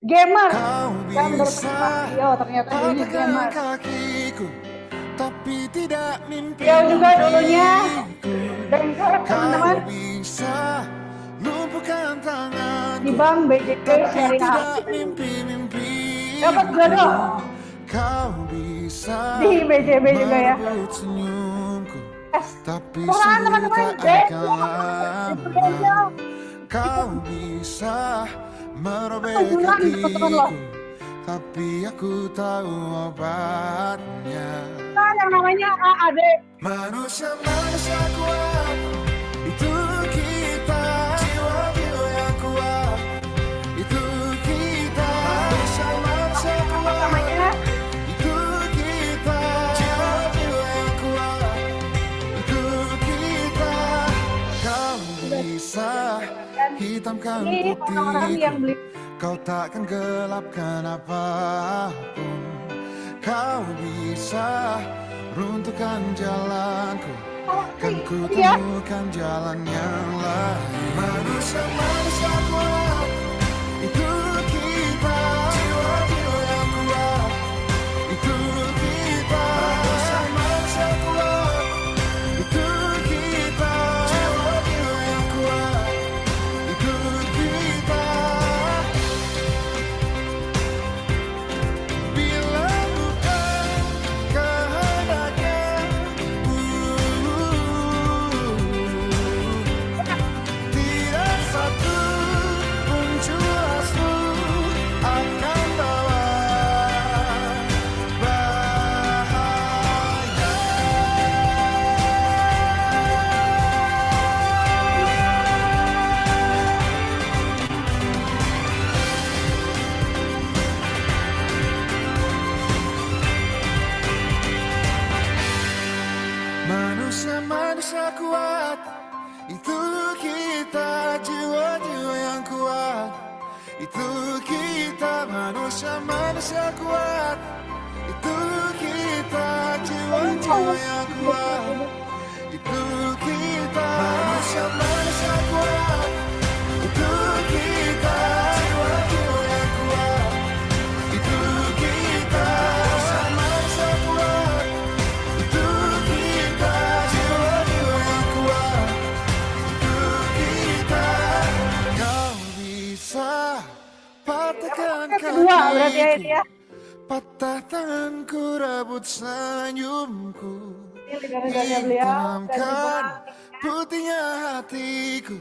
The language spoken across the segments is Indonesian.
Gamer. Kau Kan menurut bisa Yo ternyata dulunya gamer. kakiku, tapi tidak Yo juga dulunya mimpi-mimpiku. Bengkel Kau teman-teman bisa lumpuhkan di tanganku, Bank BJB tapi Syariah. tidak mimpi-mimpiku. Dapat jodoh Kau bisa di BJB juga ya. merebut senyumku, tapi Kurang sungguh teman-teman. tak akan lama. Kau bisa merobek Bulan teman-teman loh. hatiku, tapi aku tahu obatnya. Nah, yang namanya AAD. Manusia kuat, itu kita. Jiwa-jiwa yang kuat, itu kita. Manusia kuat, Namanya itu kita. Jiwa-jiwa yang kuat, itu kita. Kau bisa hitamkan ini orang-orang yang putihku, beli kau takkan gelapkan apapun. Kau bisa runtuhkan jalanku, kan ku temukan jalan yang lain. Manusia kuat, itu kita. Jiwa-jiwa yang kuat, itu kita. Manusia kuat, itu kita. Jiwa-jiwa yang kuat, itu kita. Bila bukan kehendaknya, tidak satu pun jelasmu akan bawa bahaya. Manusia kuat, itu kita. Jiwa-jiwa yang kuat, itu kita. Manusia kuat, itu kita. Jiwa-jiwa yang kuat, itu kita. Manusia kuat, itu kita. Jiwa-jiwa yang kuat, itu kita. Manusia kuat, itu kita. Jiwa-jiwa yang kuat, itu kita. Kau bisa patahkan kedua berarti ya ini ya. kakiku, patah tanganku, rebut senyumku, Ini gara-gara beliau dan hitamkan putihnya hatiku,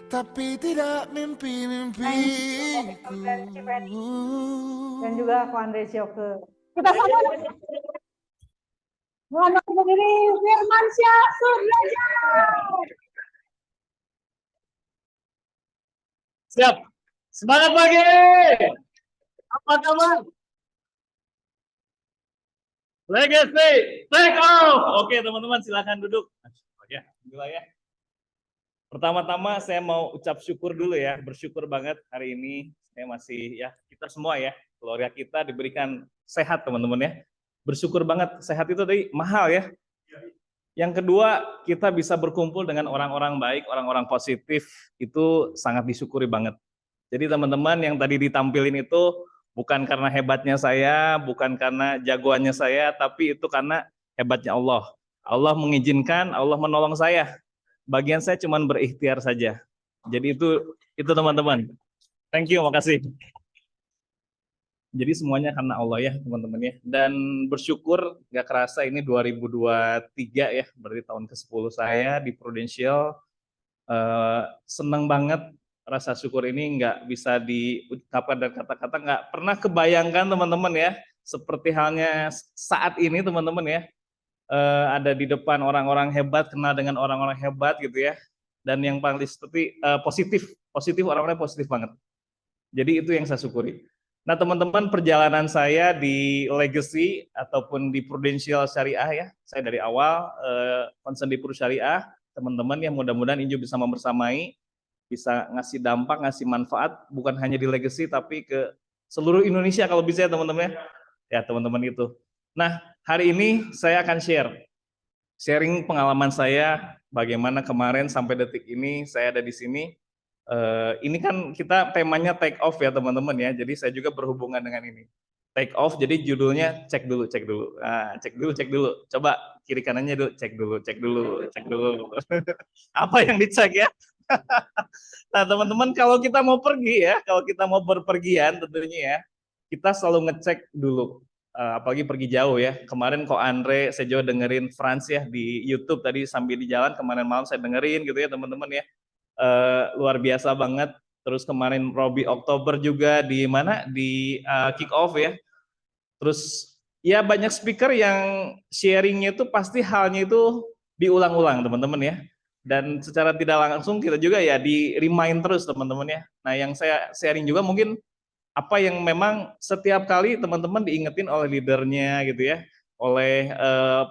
tapi tidak mimpi-mimpiku. dan juga aku Andre Sioke. Kita sama Muhammad sendiri Firmansyah Sudrajat. Siap. Semangat pagi. Apa kabar? Legacy, take off. Oke, teman-teman silakan duduk. Oke, alhamdulillah ya. Pertama-tama saya mau ucap syukur dulu ya, bersyukur banget hari ini saya masih ya, kita semua ya, keluarga kita diberikan sehat teman-teman ya. Bersyukur banget, sehat itu tadi mahal ya. Yang kedua, kita bisa berkumpul dengan orang-orang baik, orang-orang positif, itu sangat disyukuri banget. Jadi teman-teman yang tadi ditampilin itu bukan karena hebatnya saya, bukan karena jagoannya saya, tapi itu karena hebatnya Allah. Allah mengizinkan, Allah menolong saya. Bagian saya cuma berikhtiar saja. Jadi itu teman-teman. Thank you, makasih. Jadi semuanya karena Allah ya teman-teman ya. Dan bersyukur gak kerasa ini 2023 ya, berarti tahun ke-10 saya di Prudential. Senang banget, rasa syukur ini nggak bisa diungkapkan dan kata-kata, nggak pernah kebayangkan teman-teman ya. Seperti halnya saat ini teman-teman ya, ada di depan orang-orang hebat, kenal dengan orang-orang hebat gitu ya. Dan yang paling seperti positif orang-orang positif banget. Jadi itu yang saya syukuri. Nah teman-teman, perjalanan saya di Legacy ataupun di Prudential Syariah ya, saya dari awal concern di Pru Syariah, teman-teman ya mudah-mudahan Injo bisa membersamai, bisa ngasih dampak, ngasih manfaat, bukan hanya di Legacy tapi ke seluruh Indonesia kalau bisa ya teman-teman ya teman-teman itu. Nah hari ini saya akan sharing pengalaman saya, bagaimana kemarin sampai detik ini saya ada di sini. Ini kan kita temanya take off ya teman-teman ya, jadi saya juga berhubungan dengan ini. Take off, jadi judulnya cek dulu, cek dulu. Nah, cek dulu, cek dulu. Coba kiri kanannya dulu, cek dulu, cek dulu, cek dulu. Apa yang dicek ya? Nah teman-teman kalau kita mau pergi ya, kalau kita mau berpergian tentunya ya, kita selalu ngecek dulu. Apalagi pergi jauh ya. Kemarin kok Andre, saya juga dengerin Franz ya di YouTube tadi sambil di jalan kemarin malam saya dengerin gitu ya teman-teman ya. Luar biasa banget. Terus kemarin Robbie Oktober juga di mana di kick off ya. Terus ya banyak speaker yang sharingnya itu pasti halnya itu diulang-ulang teman-teman ya. Dan secara tidak langsung kita juga ya di remind terus teman-teman ya. Nah yang saya sharing juga mungkin apa yang memang setiap kali teman-teman diingetin oleh leadernya gitu ya, oleh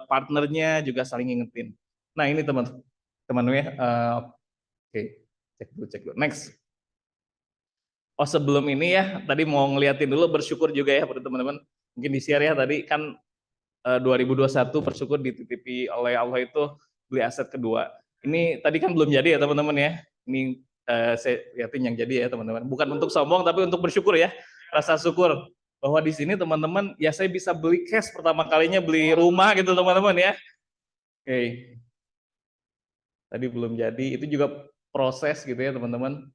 partnernya juga saling ingetin. Nah ini teman-teman ya. Oke, cek dulu, cek dulu. Next. Oh sebelum ini ya, tadi mau ngeliatin dulu bersyukur juga ya buat teman-teman. Mungkin di share ya tadi kan 2021 bersyukur dititipi oleh Allah itu beli aset kedua. Ini tadi kan belum jadi ya teman-teman ya. Ini saya lihatin yang jadi ya teman-teman. Bukan untuk sombong tapi untuk bersyukur ya. Rasa syukur bahwa di sini teman-teman ya saya bisa beli cash pertama kalinya beli rumah gitu teman-teman ya. Oke. Tadi belum jadi, itu juga proses gitu ya teman-teman.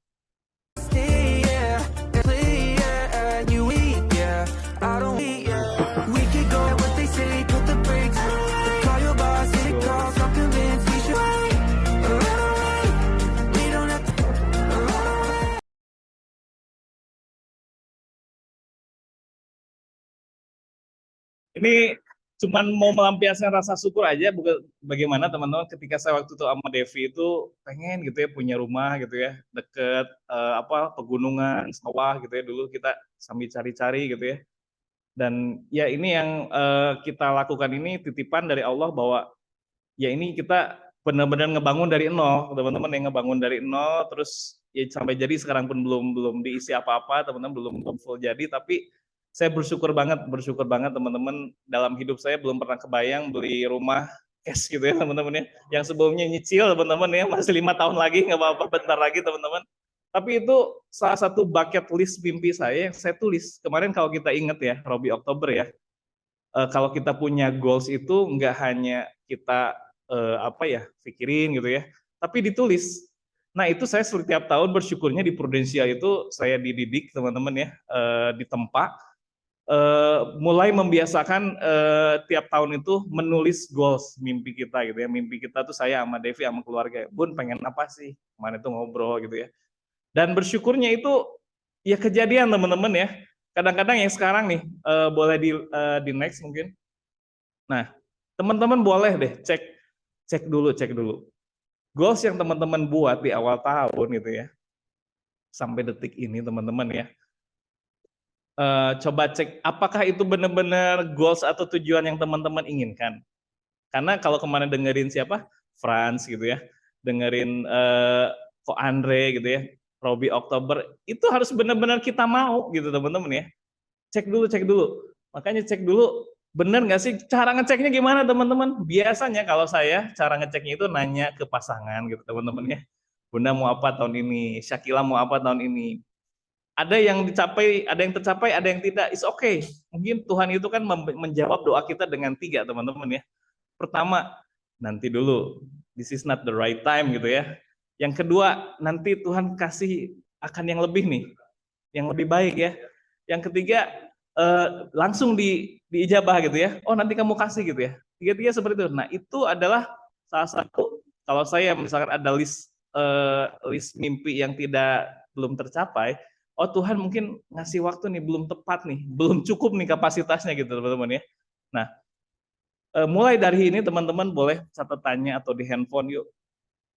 Ini cuman mau melampiaskan rasa syukur aja, bukan bagaimana teman-teman ketika saya waktu itu sama Devi itu pengen gitu ya punya rumah gitu ya deket pegunungan sawah gitu ya, dulu kita sambil cari-cari gitu ya. Dan ya ini yang kita lakukan ini titipan dari Allah bahwa ya ini kita benar-benar ngebangun dari nol teman-teman, yang ngebangun dari nol terus ya sampai jadi sekarang pun belum diisi apa-apa teman-teman, belum full jadi, tapi saya bersyukur banget teman-teman, dalam hidup saya belum pernah kebayang beli rumah cash gitu ya teman-teman ya, yang sebelumnya nyicil teman-teman ya, masih 5 tahun lagi nggak apa-apa, bentar lagi teman-teman. Tapi itu salah satu bucket list mimpi saya yang saya tulis kemarin. Kalau kita ingat ya Robbie Oktober ya, kalau kita punya goals itu nggak hanya kita pikirin gitu ya, tapi ditulis. Nah itu saya setiap tahun bersyukurnya di Prudensial itu saya dididik teman-teman ya, ditempa mulai membiasakan tiap tahun itu menulis goals mimpi kita gitu ya. Mimpi kita tuh saya sama Devi sama keluarga, Bun pengen apa sih? Kemarin itu ngobrol gitu ya. Dan bersyukurnya itu ya kejadian teman-teman ya. Kadang-kadang yang sekarang nih boleh di next mungkin. Nah, teman-teman boleh deh cek dulu. Goals yang teman-teman buat di awal tahun gitu ya. Sampai detik ini teman-teman ya. Coba cek apakah itu benar-benar goals atau tujuan yang teman-teman inginkan. Karena kalau kemarin dengerin siapa? Franz gitu ya. Dengerin Ko Andre gitu ya. Robbie Oktober, itu harus benar-benar kita mau gitu teman-teman ya. Cek dulu. Makanya cek dulu benar nggak sih, cara ngeceknya gimana teman-teman? Biasanya kalau saya cara ngeceknya itu nanya ke pasangan gitu teman-teman ya. Bunda mau apa tahun ini? Syakila mau apa tahun ini? Ada yang dicapai, ada yang tercapai, ada yang tidak. It's okay. Mungkin Tuhan itu kan menjawab doa kita dengan 3 teman-teman ya. Pertama, nanti dulu. This is not the right time gitu ya. Yang kedua, nanti Tuhan kasih akan yang lebih nih, yang lebih baik ya. Yang ketiga, langsung diijabah gitu ya. Oh nanti kamu kasih gitu ya. 3 seperti itu. Nah itu adalah salah satu, kalau saya misalkan ada list mimpi yang belum tercapai, oh Tuhan mungkin ngasih waktu nih belum tepat nih, belum cukup nih kapasitasnya gitu teman-teman ya. Nah mulai dari ini teman-teman boleh catatannya atau di handphone yuk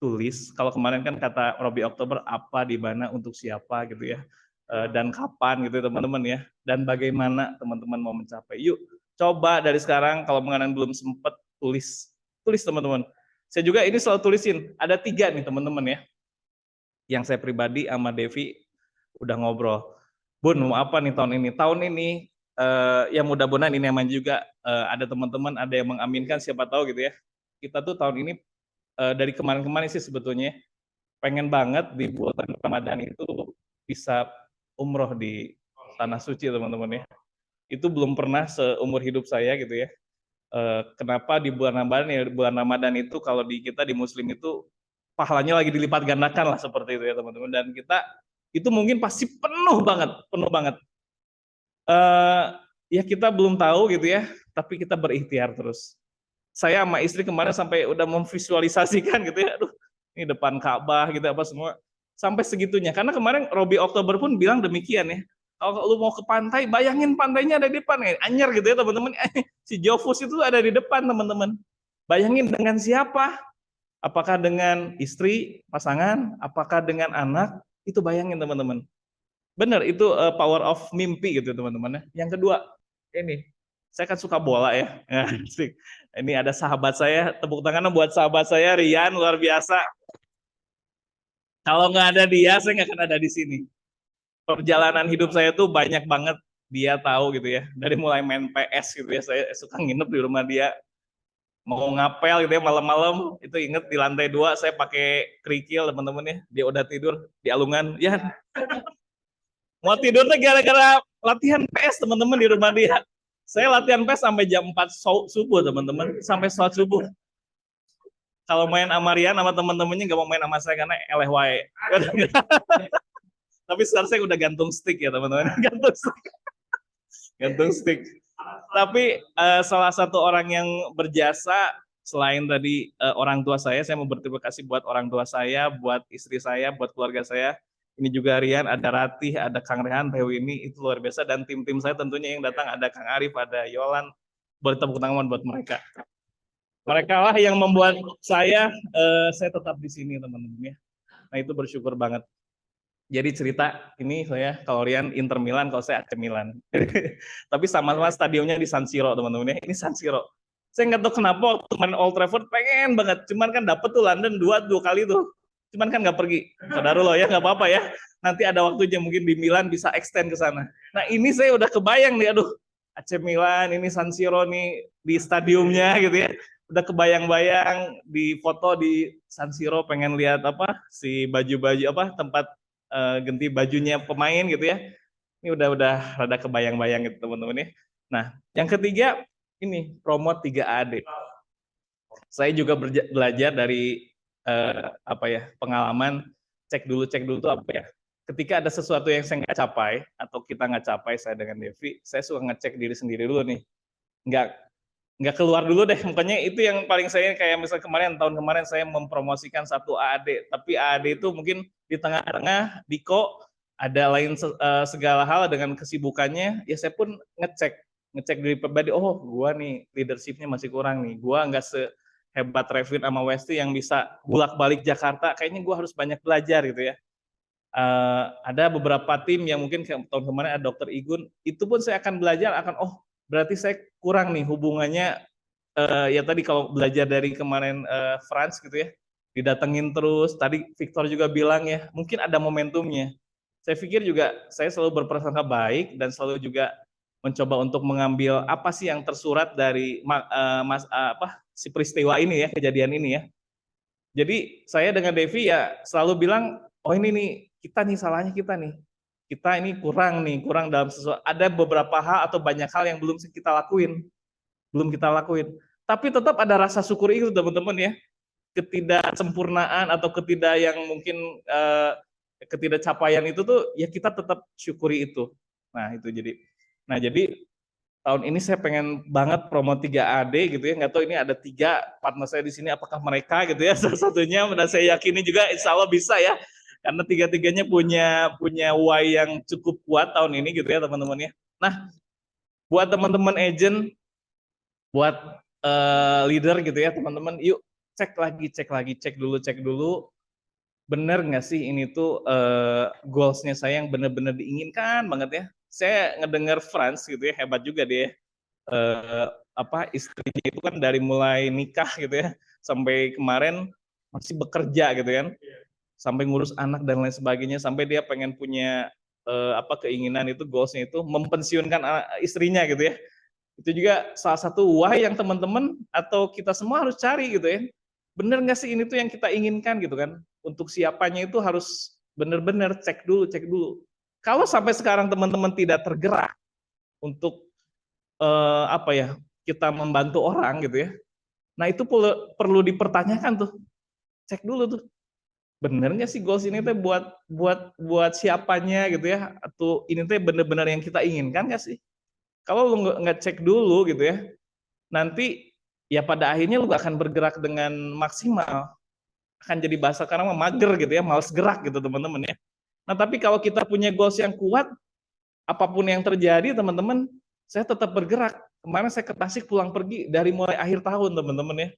tulis. Kalau kemarin kan kata Robbie Oktober apa, di mana, untuk siapa gitu ya, dan kapan gitu teman-teman ya, dan bagaimana teman-teman mau mencapai. Yuk coba dari sekarang, kalau mengenai belum sempat tulis teman-teman. Saya juga ini selalu tulisin, ada 3 nih teman-teman ya, yang saya pribadi sama Devi udah ngobrol. Bun mau apa nih tahun ini? Tahun ini ya mudah-mudahan ini aman juga, ada teman-teman ada yang mengaminkan, siapa tahu gitu ya. Kita tuh tahun ini dari kemarin-kemarin sih sebetulnya pengen banget di bulan Ramadan itu bisa umroh di tanah suci teman-teman ya. Itu belum pernah seumur hidup saya gitu ya. Kenapa di bulan Ramadan ya, bulan Ramadan itu kalau di kita di Muslim itu pahalanya lagi dilipat gandakan lah seperti itu ya teman-teman. Dan kita itu mungkin pasti penuh banget, penuh banget. Ya kita belum tahu gitu ya, tapi kita berikhtiar terus. Saya sama istri kemarin sampai udah memvisualisasikan gitu ya, aduh ini depan Ka'bah gitu apa semua, sampai segitunya. Karena kemarin Robi Oktober pun bilang demikian ya, kalau lu mau ke pantai, bayangin pantainya ada di depan ya, Anyer gitu ya teman-teman, si Jovus itu ada di depan teman-teman. Bayangin dengan siapa? Apakah dengan istri, pasangan, apakah dengan anak? Itu bayangin teman-teman. Benar, itu power of mimpi gitu teman-teman. Yang kedua, ini, saya kan suka bola ya. Ini ada sahabat saya, tepuk tangan buat sahabat saya, Rian, luar biasa. Kalau nggak ada dia, saya nggak akan ada di sini. Perjalanan hidup saya tuh banyak banget dia tahu gitu ya. Dari mulai main PS gitu ya, saya suka nginep di rumah dia. Mau ngapel gitu ya malam-malam, itu inget di lantai 2 saya pakai kerikil teman-teman ya. Dia udah tidur di alungan, ya mau tidurnya gara-gara latihan PS teman-teman di rumah dia. Saya latihan PS sampai jam 4 subuh teman-teman, sampai sholat subuh. Kalau main sama Rian sama teman-temannya nggak mau main sama saya karena eleh wae. Tapi sekarang saya udah gantung stick ya teman-teman, gantung stick. Gantung stick. Tapi salah satu orang yang berjasa selain tadi orang tua saya mau berterima kasih buat orang tua saya, buat istri saya, buat keluarga saya. Ini juga Rian, ada Ratih, ada Kang Rehan, ini itu luar biasa, dan tim-tim saya tentunya yang datang, ada Kang Arif, ada Yolan, bertepuk tangan buat mereka. Mereka lah yang membuat saya tetap di sini teman-teman ya. Nah itu bersyukur banget. Jadi cerita ini saya, kalau Rian Inter Milan, kalau saya AC Milan. Tapi sama-sama stadionnya di San Siro teman-teman ya, ini San Siro. Saya nggak tahu kenapa waktu main Old Trafford pengen banget, cuman kan dapet tuh London dua kali tuh. Cuman kan nggak pergi, saudara ya nggak apa-apa ya. Nanti ada waktunya mungkin di Milan bisa extend ke sana. Nah ini saya udah kebayang nih, aduh AC Milan, ini San Siro nih di stadiumnya gitu ya. Udah kebayang-bayang di foto di San Siro, pengen lihat apa si baju-baju apa tempat ganti bajunya pemain gitu ya. Ini udah rada kebayang-bayang gitu teman-teman ya. Nah yang ketiga ini promote 3AD. Saya juga belajar dari pengalaman, cek dulu tuh apa ya. Ketika ada sesuatu yang saya nggak capai atau kita nggak capai, saya dengan Devi, saya suka ngecek diri sendiri dulu nih. Nggak keluar dulu deh, makanya itu yang paling saya kayak misalnya tahun kemarin saya mempromosikan satu AAD, tapi AAD itu mungkin di tengah-tengah Diko ada lain segala hal dengan kesibukannya, ya saya pun ngecek diri pribadi, oh gua nih leadershipnya masih kurang nih, gua nggak hebat Revin sama Westi yang bisa bolak-balik Jakarta, kayaknya gue harus banyak belajar gitu ya. Ada beberapa tim yang mungkin tahun kemarin ada Dr. Igun, itu pun saya akan belajar, berarti saya kurang nih hubungannya, ya tadi kalau belajar dari kemarin France gitu ya, didatengin terus, tadi Victor juga bilang ya, mungkin ada momentumnya. Saya pikir juga saya selalu berprasangka baik dan selalu juga mencoba untuk mengambil apa sih yang tersurat dari si peristiwa ini ya, kejadian ini ya. Jadi saya dengan Devi ya selalu bilang, oh ini nih kita nih salahnya kita ini kurang dalam sesuatu. Ada beberapa hal atau banyak hal yang belum kita lakuin. Tapi tetap ada rasa syukur itu teman-teman ya. Ketidaksempurnaan atau yang mungkin ketidakcapaian itu tuh ya kita tetap syukuri itu. Nah itu jadi tahun ini saya pengen banget promo 3AD gitu ya, nggak tahu ini ada 3 partner saya di sini, apakah mereka gitu ya, salah satunya, dan saya yakini juga insya Allah bisa ya, karena 3-3-nya punya why yang cukup kuat tahun ini gitu ya teman-teman ya. Nah, buat teman-teman agent, buat leader gitu ya teman-teman, yuk cek dulu, bener nggak sih ini tuh goalsnya saya yang bener-bener diinginkan banget ya. Saya ngedengar Franz gitu ya, hebat juga dia. Istrinya itu kan dari mulai nikah gitu ya, sampai kemarin masih bekerja gitu kan, sampai ngurus anak dan lain sebagainya, sampai dia pengen punya keinginan itu, goalsnya itu mempensiunkan istrinya gitu ya. Itu juga salah satu why yang teman-teman atau kita semua harus cari gitu ya. Bener nggak sih ini tuh yang kita inginkan gitu kan? untuk siapanya itu harus benar-benar cek dulu, cek dulu. Kalau sampai sekarang teman-teman tidak tergerak untuk apa ya, kita membantu orang gitu ya. Nah itu perlu dipertanyakan tuh, cek dulu tuh, bener nggak sih goals ini teh buat siapanya gitu ya, atau ini teh bener-bener yang kita inginkan nggak sih? Kalau lu nggak cek dulu gitu ya, nanti ya pada akhirnya lu gak akan bergerak dengan maksimal, akan jadi bahasa sekarang mager gitu ya, males gerak gitu teman-teman ya. Nah tapi kalau kita punya goals yang kuat, apapun yang terjadi teman-teman, saya tetap bergerak. Kemarin saya ke Tasik pulang pergi dari mulai akhir tahun teman-teman ya.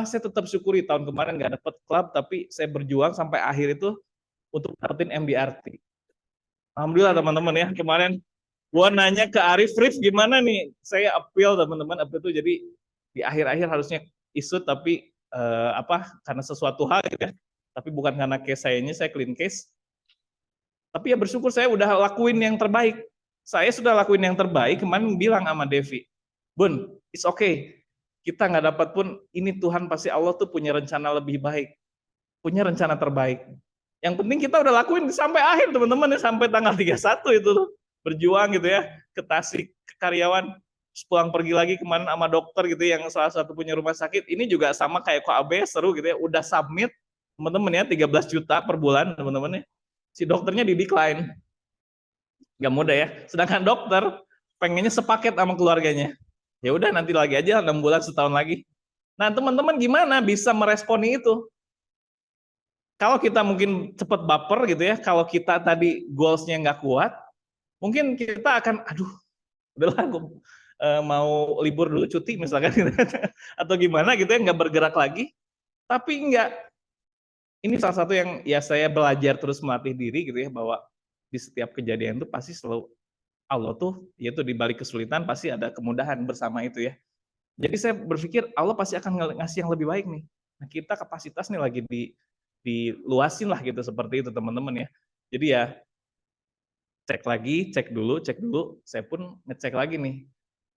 Saya tetap syukuri tahun kemarin nggak dapet klub, tapi saya berjuang sampai akhir itu untuk dapetin MDRT. Alhamdulillah teman-teman ya, kemarin gua nanya ke Arif, gimana nih? Saya appeal teman-teman, appeal itu jadi di akhir-akhir harusnya isu, tapi karena sesuatu hal gitu ya, tapi bukan karena case saya clean case. Tapi ya bersyukur saya udah lakuin yang terbaik. Saya sudah lakuin yang terbaik, kemarin bilang sama Devi, Bun, it's okay. Kita nggak dapat pun, ini Tuhan pasti Allah tuh punya rencana lebih baik. Punya rencana terbaik. Yang penting kita udah lakuin sampai akhir teman-teman ya, sampai tanggal 31 itu tuh. Berjuang gitu ya, ke Tasik, ke karyawan, pulang pergi lagi kemarin sama dokter gitu yang salah satu punya rumah sakit. Ini juga sama kayak KAB, seru gitu ya, udah submit teman-teman ya, 13 juta per bulan teman-teman ya. Si dokternya di decline. Gak mudah ya. Sedangkan dokter pengennya sepaket sama keluarganya. Ya udah nanti lagi aja 6 bulan setahun lagi. Nah, teman-teman gimana bisa meresponi itu? Kalau kita mungkin cepat baper gitu ya, kalau kita tadi goals-nya nggak kuat, mungkin kita akan aduh, udahlah gue mau libur dulu cuti misalkan gitu. Atau gimana gitu ya, nggak bergerak lagi. Tapi enggak, ini salah satu yang ya saya belajar terus melatih diri gitu ya, bahwa di setiap kejadian itu pasti selalu Allah tuh, yaitu di balik kesulitan pasti ada kemudahan bersama itu ya. Jadi saya berpikir Allah pasti akan ngasih yang lebih baik nih. Nah kita kapasitas nih lagi diluasin lah gitu, seperti itu teman-teman ya. Jadi ya cek dulu, saya pun ngecek lagi nih.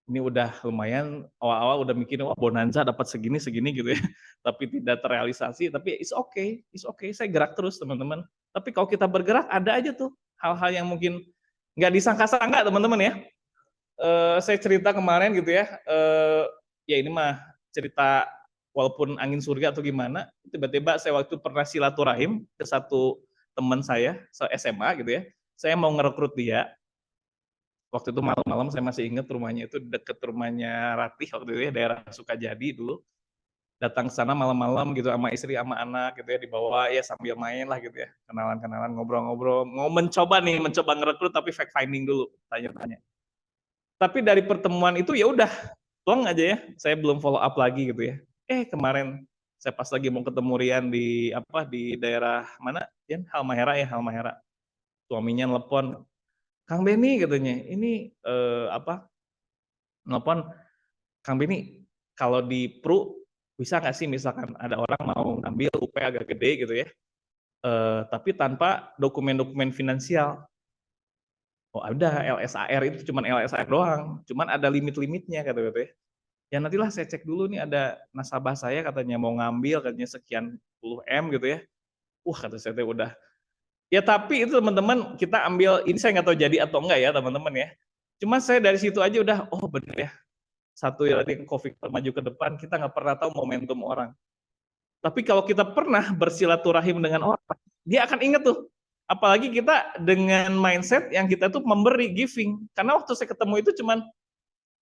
Ini udah lumayan, awal-awal udah mikirin, wah bonanza dapat segini gitu ya. Tapi tidak terrealisasi, tapi it's okay, saya gerak terus teman-teman. Tapi kalau kita bergerak, ada aja tuh hal-hal yang mungkin nggak disangka-sangka teman-teman ya. Saya cerita kemarin gitu ya, ya ini mah cerita walaupun angin surga atau gimana, tiba-tiba saya waktu pernah silaturahim ke satu teman saya, SMA gitu ya, saya mau ngerekrut dia. Waktu itu malam-malam saya masih ingat rumahnya itu deket rumahnya Ratih waktu itu ya, daerah Sukajadi dulu. Datang ke sana malam-malam gitu sama istri sama anak gitu ya, dibawa ya sambil main lah gitu ya, kenalan-kenalan, ngobrol-ngobrol, mau mencoba ngerekrut tapi fact finding dulu, tanya-tanya. Tapi dari pertemuan itu ya udah, plong aja ya, saya belum follow up lagi gitu ya. Kemarin saya pas lagi mau ketemu Rian di daerah mana? Rian, Halmahera. Suaminya nelpon, Kang Beni katanya, ini nelpon, Kang Beni, kalau di Pru bisa nggak sih misalkan ada orang mau ngambil UP agak gede gitu ya, tapi tanpa dokumen-dokumen finansial. Oh ada LSAR, itu cuman LSAR doang, cuman ada limit-limitnya kata ya. Ya nantilah saya cek dulu nih, ada nasabah saya katanya mau ngambil katanya sekian puluh M gitu ya. Kata saya udah. Ya tapi itu teman-teman, kita ambil, ini saya nggak tahu jadi atau enggak ya teman-teman ya. Cuma saya dari situ aja udah, oh bener ya. Satu ya tadi COVID maju ke depan, kita nggak pernah tahu momentum orang. Tapi kalau kita pernah bersilaturahim dengan orang, dia akan inget tuh. Apalagi kita dengan mindset yang kita tuh memberi, giving. Karena waktu saya ketemu itu cuman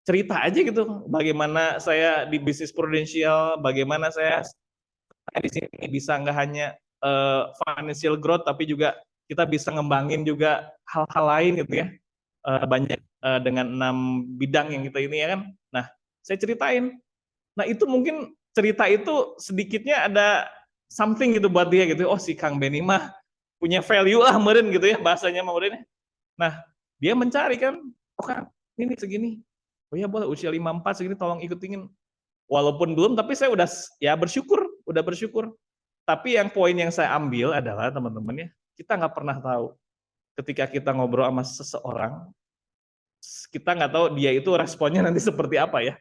cerita aja gitu, bagaimana saya di bisnis prudensial, bagaimana saya di sini bisa nggak hanya financial growth, tapi juga kita bisa ngembangin juga hal-hal lain gitu ya. Banyak dengan 6 bidang yang kita ini ya kan. Nah, saya ceritain. Nah, itu mungkin cerita itu sedikitnya ada something gitu buat dia gitu. Oh, si Kang Beni mah punya value lah meureun gitu ya, bahasanya mah meureun. Nah, dia mencari kan, oh Kang, ini segini. Oh ya boleh, usia 54 segini tolong ikutin. Walaupun belum, tapi saya udah bersyukur. Tapi yang poin yang saya ambil adalah teman-teman ya, kita nggak pernah tahu ketika kita ngobrol sama seseorang, kita nggak tahu dia itu responnya nanti seperti apa ya.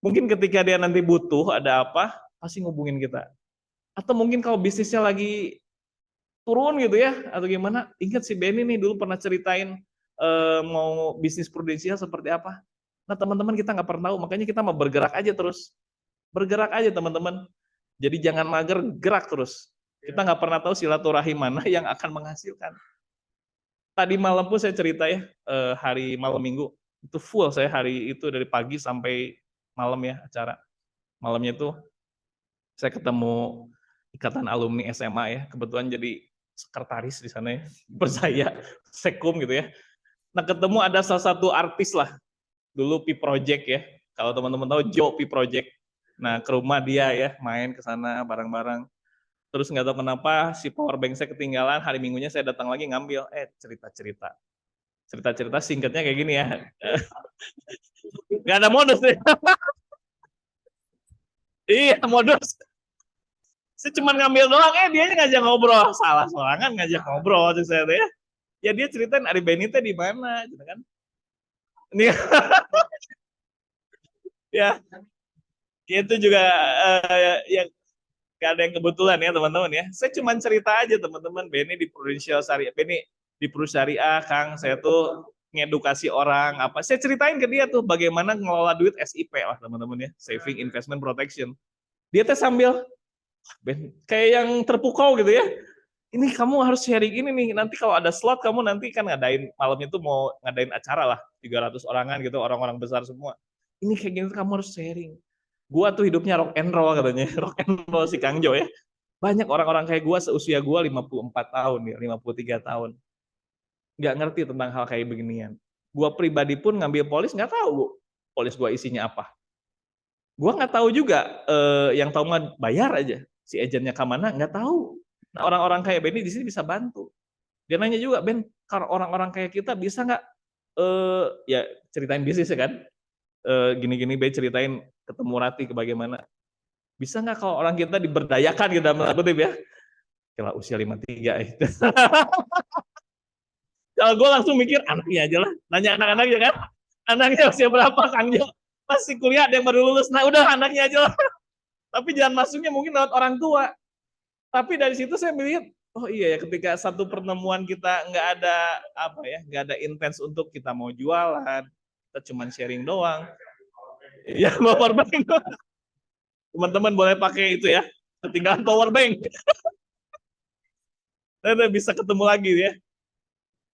Mungkin ketika dia nanti butuh ada apa, pasti ngubungin kita. Atau mungkin kalau bisnisnya lagi turun gitu ya, atau gimana, ingat si Benny nih dulu pernah ceritain mau bisnis prudensial seperti apa. Nah teman-teman kita nggak pernah tahu, makanya kita mau bergerak aja terus. Bergerak aja teman-teman. Jadi jangan mager, gerak terus. Kita nggak pernah tahu silaturahim mana yang akan menghasilkan. Tadi malam pun saya cerita ya, hari malam minggu, itu full saya hari itu dari pagi sampai malam ya acara. Malamnya itu saya ketemu ikatan alumni SMA ya, kebetulan jadi sekretaris di sana ya, bersaya, sekum gitu ya. Nah ketemu ada salah satu artis lah, dulu Pi Project ya, kalau teman-teman tahu Joe Pi Project. Nah ke rumah dia ya, main ke sana bareng-bareng. Terus nggak tahu kenapa si power bank saya ketinggalan, hari minggunya saya datang lagi ngambil, cerita-cerita. Cerita-cerita singkatnya kayak gini ya. Nggak ada modus deh. Iya modus. Saya cuma ngambil doang, dia ngajak ngobrol. Salah sorangan ngajak ngobrol. Terus saya ya. Ya dia ceritain Ari Benite di mana, gitu kan. Ini ya itu juga yang gak ada yang kebetulan ya teman-teman ya. Saya cuma cerita aja teman-teman, Benny di Prudential Syariah, Benny di Prudential Syariah, Kang, saya tuh ngedukasi orang apa. Saya ceritain ke dia tuh bagaimana ngelola duit SIP lah teman-teman ya, Saving Investment Protection. Dia tuh sambil Ben, kayak yang terpukau gitu ya. Ini kamu harus sharing ini nih, nanti kalau ada slot kamu nanti kan ngadain malamnya tuh mau ngadain acara lah, 300 orangan gitu, orang-orang besar semua. Ini kayak gini tuh kamu harus sharing. Gua tuh hidupnya rock and roll katanya, rock and roll si Kang Jo ya. Banyak orang-orang kayak gua seusia gua 54 tahun ya, 53 tahun. Nggak ngerti tentang hal kayak beginian. Gua pribadi pun ngambil polis nggak tahu polis gua isinya apa. Gua nggak tahu juga, yang tahu mah bayar aja. Si agennya ke mana nggak tahu. Nah orang-orang kayak Benny di sini bisa bantu. Dia nanya juga, Ben, kalau orang-orang kayak kita bisa nggak, ya ceritain bisnis ya kan, gini-gini Ben ceritain ketemu Rati ke bagaimana. Bisa nggak kalau orang kita diberdayakan gitu dalam tanda kutip ya? Kira usia 53 ya. Kalau gue langsung mikir anaknya aja lah, nanya anak-anaknya kan, anaknya usia berapa Kang Jo? Masih kuliah, ada yang baru lulus, nah udah anaknya aja lah. Tapi jangan masuknya mungkin lewat orang tua. Tapi dari situ saya melihat, oh iya ya, ketika satu pertemuan kita nggak ada apa ya, nggak ada intens untuk kita mau jualan, kita cuma sharing doang. Ya power bank, teman-teman boleh pakai itu ya, ketinggalan power bank. Dan bisa ketemu lagi ya.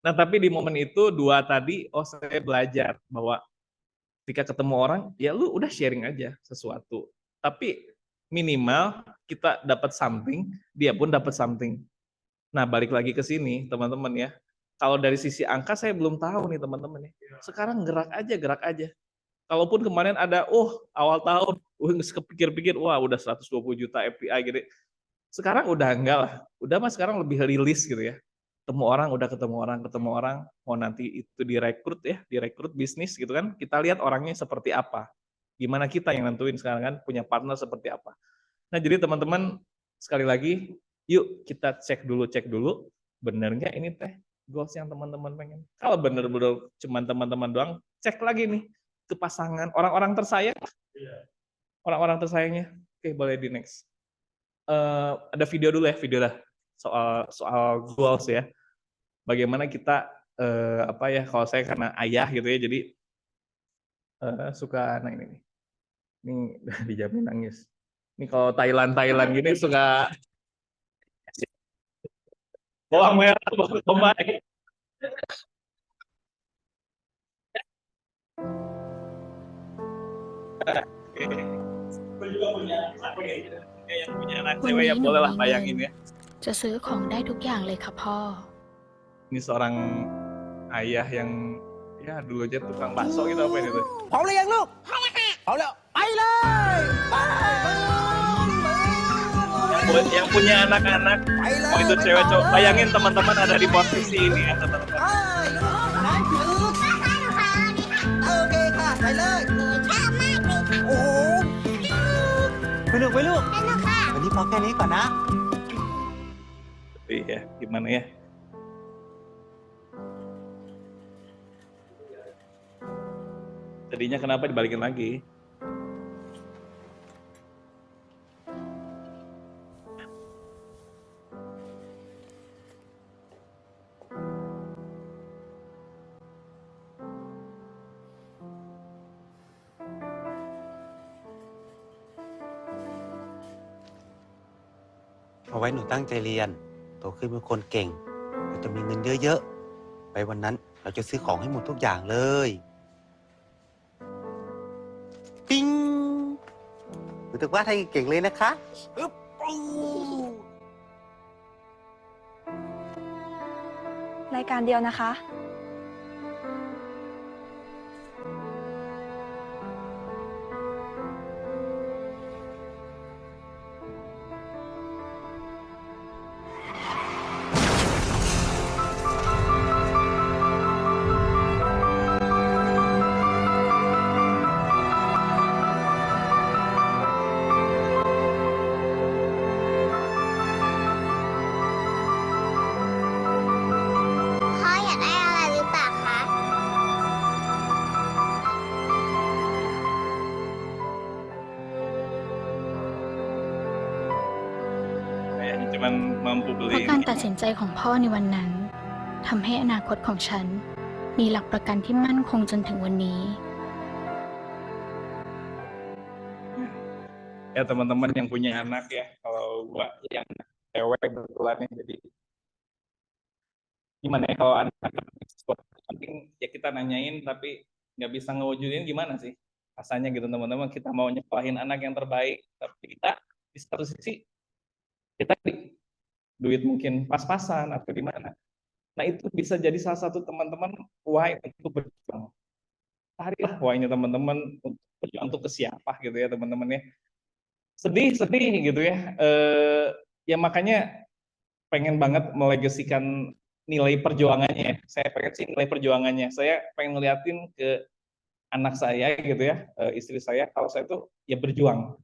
Nah tapi di momen itu dua tadi, saya belajar bahwa ketika ketemu orang, ya lu udah sharing aja sesuatu. Tapi minimal kita dapat something, dia pun dapat something. Nah, balik lagi ke sini, teman-teman ya. Kalau dari sisi angka saya belum tahu nih, teman-teman ya. Sekarang gerak aja. Kalaupun kemarin ada, awal tahun, kepikir-pikir, wah udah 120 juta FPI gitu. Sekarang udah enggak lah. Udah mas sekarang lebih rilis gitu ya. Ketemu orang, mau nanti itu direkrut bisnis gitu kan. Kita lihat orangnya seperti apa. Gimana kita yang nentuin sekarang kan, punya partner seperti apa. Nah, jadi teman-teman, sekali lagi, yuk kita cek dulu, bener nggak ini teh goals yang teman-teman pengen. Kalau bener-bener cuma teman-teman doang, cek lagi nih ke pasangan, orang-orang tersayang, orang-orang tersayangnya. Oke, boleh di next. Ada video dulu ya, video lah soal goals ya. Bagaimana kita kalau saya karena ayah gitu ya, jadi suka ini nih. Ini dijamin nangis. Ini kalau Thailand gini suka bawang merah, bawang bombay. Gue juga punya anak yang punya anak cewek ya boleh lah bayangin ya. จะซื้อของได้ทุกอย่างเลยค่ะพ่อ Ini seorang ayah yang ya dulu aja tukang bakso gitu apa ini tuh. พร้อมหรือยังลูกพร้อมแล้วค่ะพร้อมแล้วไปเลย Buat yang punya anak-anak, mau itu cewek cowok, bayangin teman-teman ada di posisi ini ya teman-teman. โอเคค่ะไปเลยโอ้โหสนุกไหมลูกวันนี้พอแค่นี้ก่อนนะ Iya, gimana ya? Tadinya kenapa dibalikin lagi? เอาไว้หนูตั้งใจเรียนโตขึ้นเป็นคนเก่งเราจะมีเงินเยอะๆไปวันนั้นเราจะซื้อของให้หมดทุกอย่างเลยปิ้งหนูถึงว่าไทยเก่งเลยนะคะอึ๊บปู รายการเดียวนะคะ พ่ออยากได้อะไรหรือเปล่าคะ Kayaknya cuman mampu เพราะ beli การ ini. ตัดสินใจของพ่อในวันนั้นทำให้อนาคตของฉัน มีหลักประกันที่มั่นคงจนถึงวันนี้ Ya teman-teman yang punya anak ya, kalau gua yang cewek kebetulan nih, jadi gimana ya kalau anak penting ya kita nanyain tapi nggak bisa ngewujudin gimana sih rasanya gitu teman-teman, kita mau nyekolahin anak yang terbaik tapi kita di satu sisi kita duit mungkin pas-pasan atau gimana. Nah itu bisa jadi salah satu teman-teman why untuk berjuang. Carilah why-nya teman-teman untuk berjuang untuk ke siapa gitu ya teman-teman ya. Sedih gitu ya. Ya makanya pengen banget melegasikan nilai perjuangannya ya. Saya pengen sih nilai perjuangannya. Saya pengen ngeliatin ke anak saya gitu ya, istri saya kalau saya tuh ya berjuang.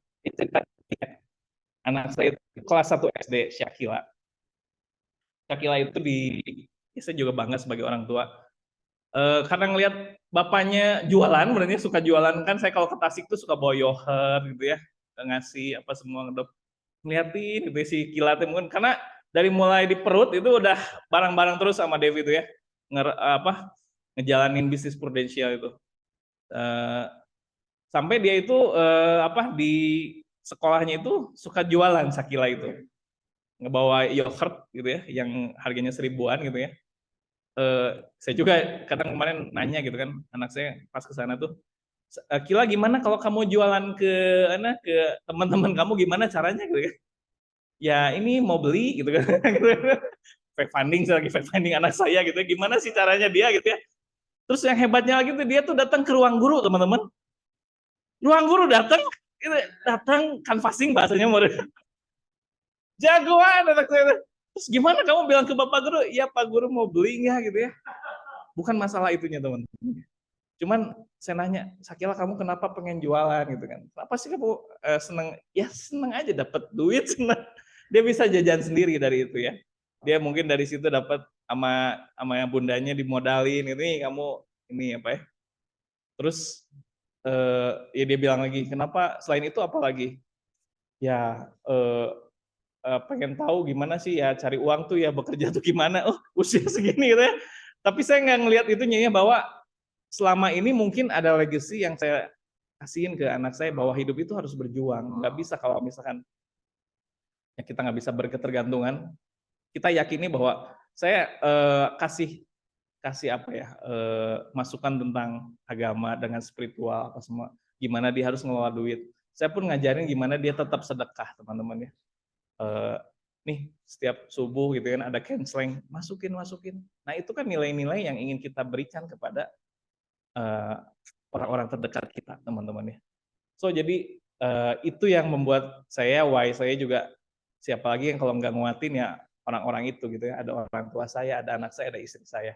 Anak saya itu kelas 1 SD, Syakila. Syakila itu ya saya juga bangga sebagai orang tua. Karena ngelihat bapaknya jualan, sebenarnya suka jualan kan, saya kalau ke Tasik tuh suka bawa yogurt gitu ya, ngasih apa semua, ngeliatin gitu si Kila mungkin karena dari mulai di perut itu udah bareng-bareng terus sama Devi itu ya, ngejalanin bisnis prudensial itu. Sampai dia itu di sekolahnya itu suka jualan Sakila itu, ngebawa yogurt gitu ya, yang harganya 1000-an gitu ya. Saya juga kadang kemarin nanya gitu kan, anak saya pas ke sana tuh, Kila gimana kalau kamu jualan ke teman-teman kamu gimana caranya gitu kan? Ya ini mau beli gitu kan, fake funding, saya lagi fake funding anak saya gitu, gimana sih caranya dia gitu ya. Terus yang hebatnya lagi tuh dia tuh datang ke ruang guru teman-teman, ruang guru datang canvassing bahasanya mau jagoan anak saya. Terus gimana kamu bilang ke bapak guru, iya pak guru mau beli nggak gitu ya. Bukan masalah itunya teman-teman. Cuman saya nanya, Sakila kamu kenapa pengen jualan gitu kan? Kenapa sih kamu seneng? Ya seneng aja dapat duit, seneng. Dia bisa jajan sendiri dari itu ya. Dia mungkin dari situ dapat sama yang bundanya dimodalin, ini kamu ini apa ya? Terus ya dia bilang lagi, kenapa selain itu apa lagi? Ya pengen tahu gimana sih ya cari uang tuh ya, bekerja tuh gimana? Oh usia segini gitu ya. Tapi saya nggak ngelihat itunya ya, bahwa selama ini mungkin ada legacy yang saya kasihin ke anak saya, bahwa hidup itu harus berjuang. Nggak bisa kalau misalkan ya kita nggak bisa berketergantungan. Kita yakini bahwa saya kasih apa ya, masukan tentang agama dengan spiritual apa semua, gimana dia harus ngelola duit. Saya pun ngajarin gimana dia tetap sedekah teman-teman ya. Nih setiap subuh gitu kan ada canceling, masukin. Nah itu kan nilai-nilai yang ingin kita berikan kepada orang-orang terdekat kita teman-teman ya. So jadi itu yang membuat saya, why saya juga, siapa lagi yang kalau nggak nguatin ya orang-orang itu gitu ya. Ada orang tua saya, ada anak saya, ada istri saya.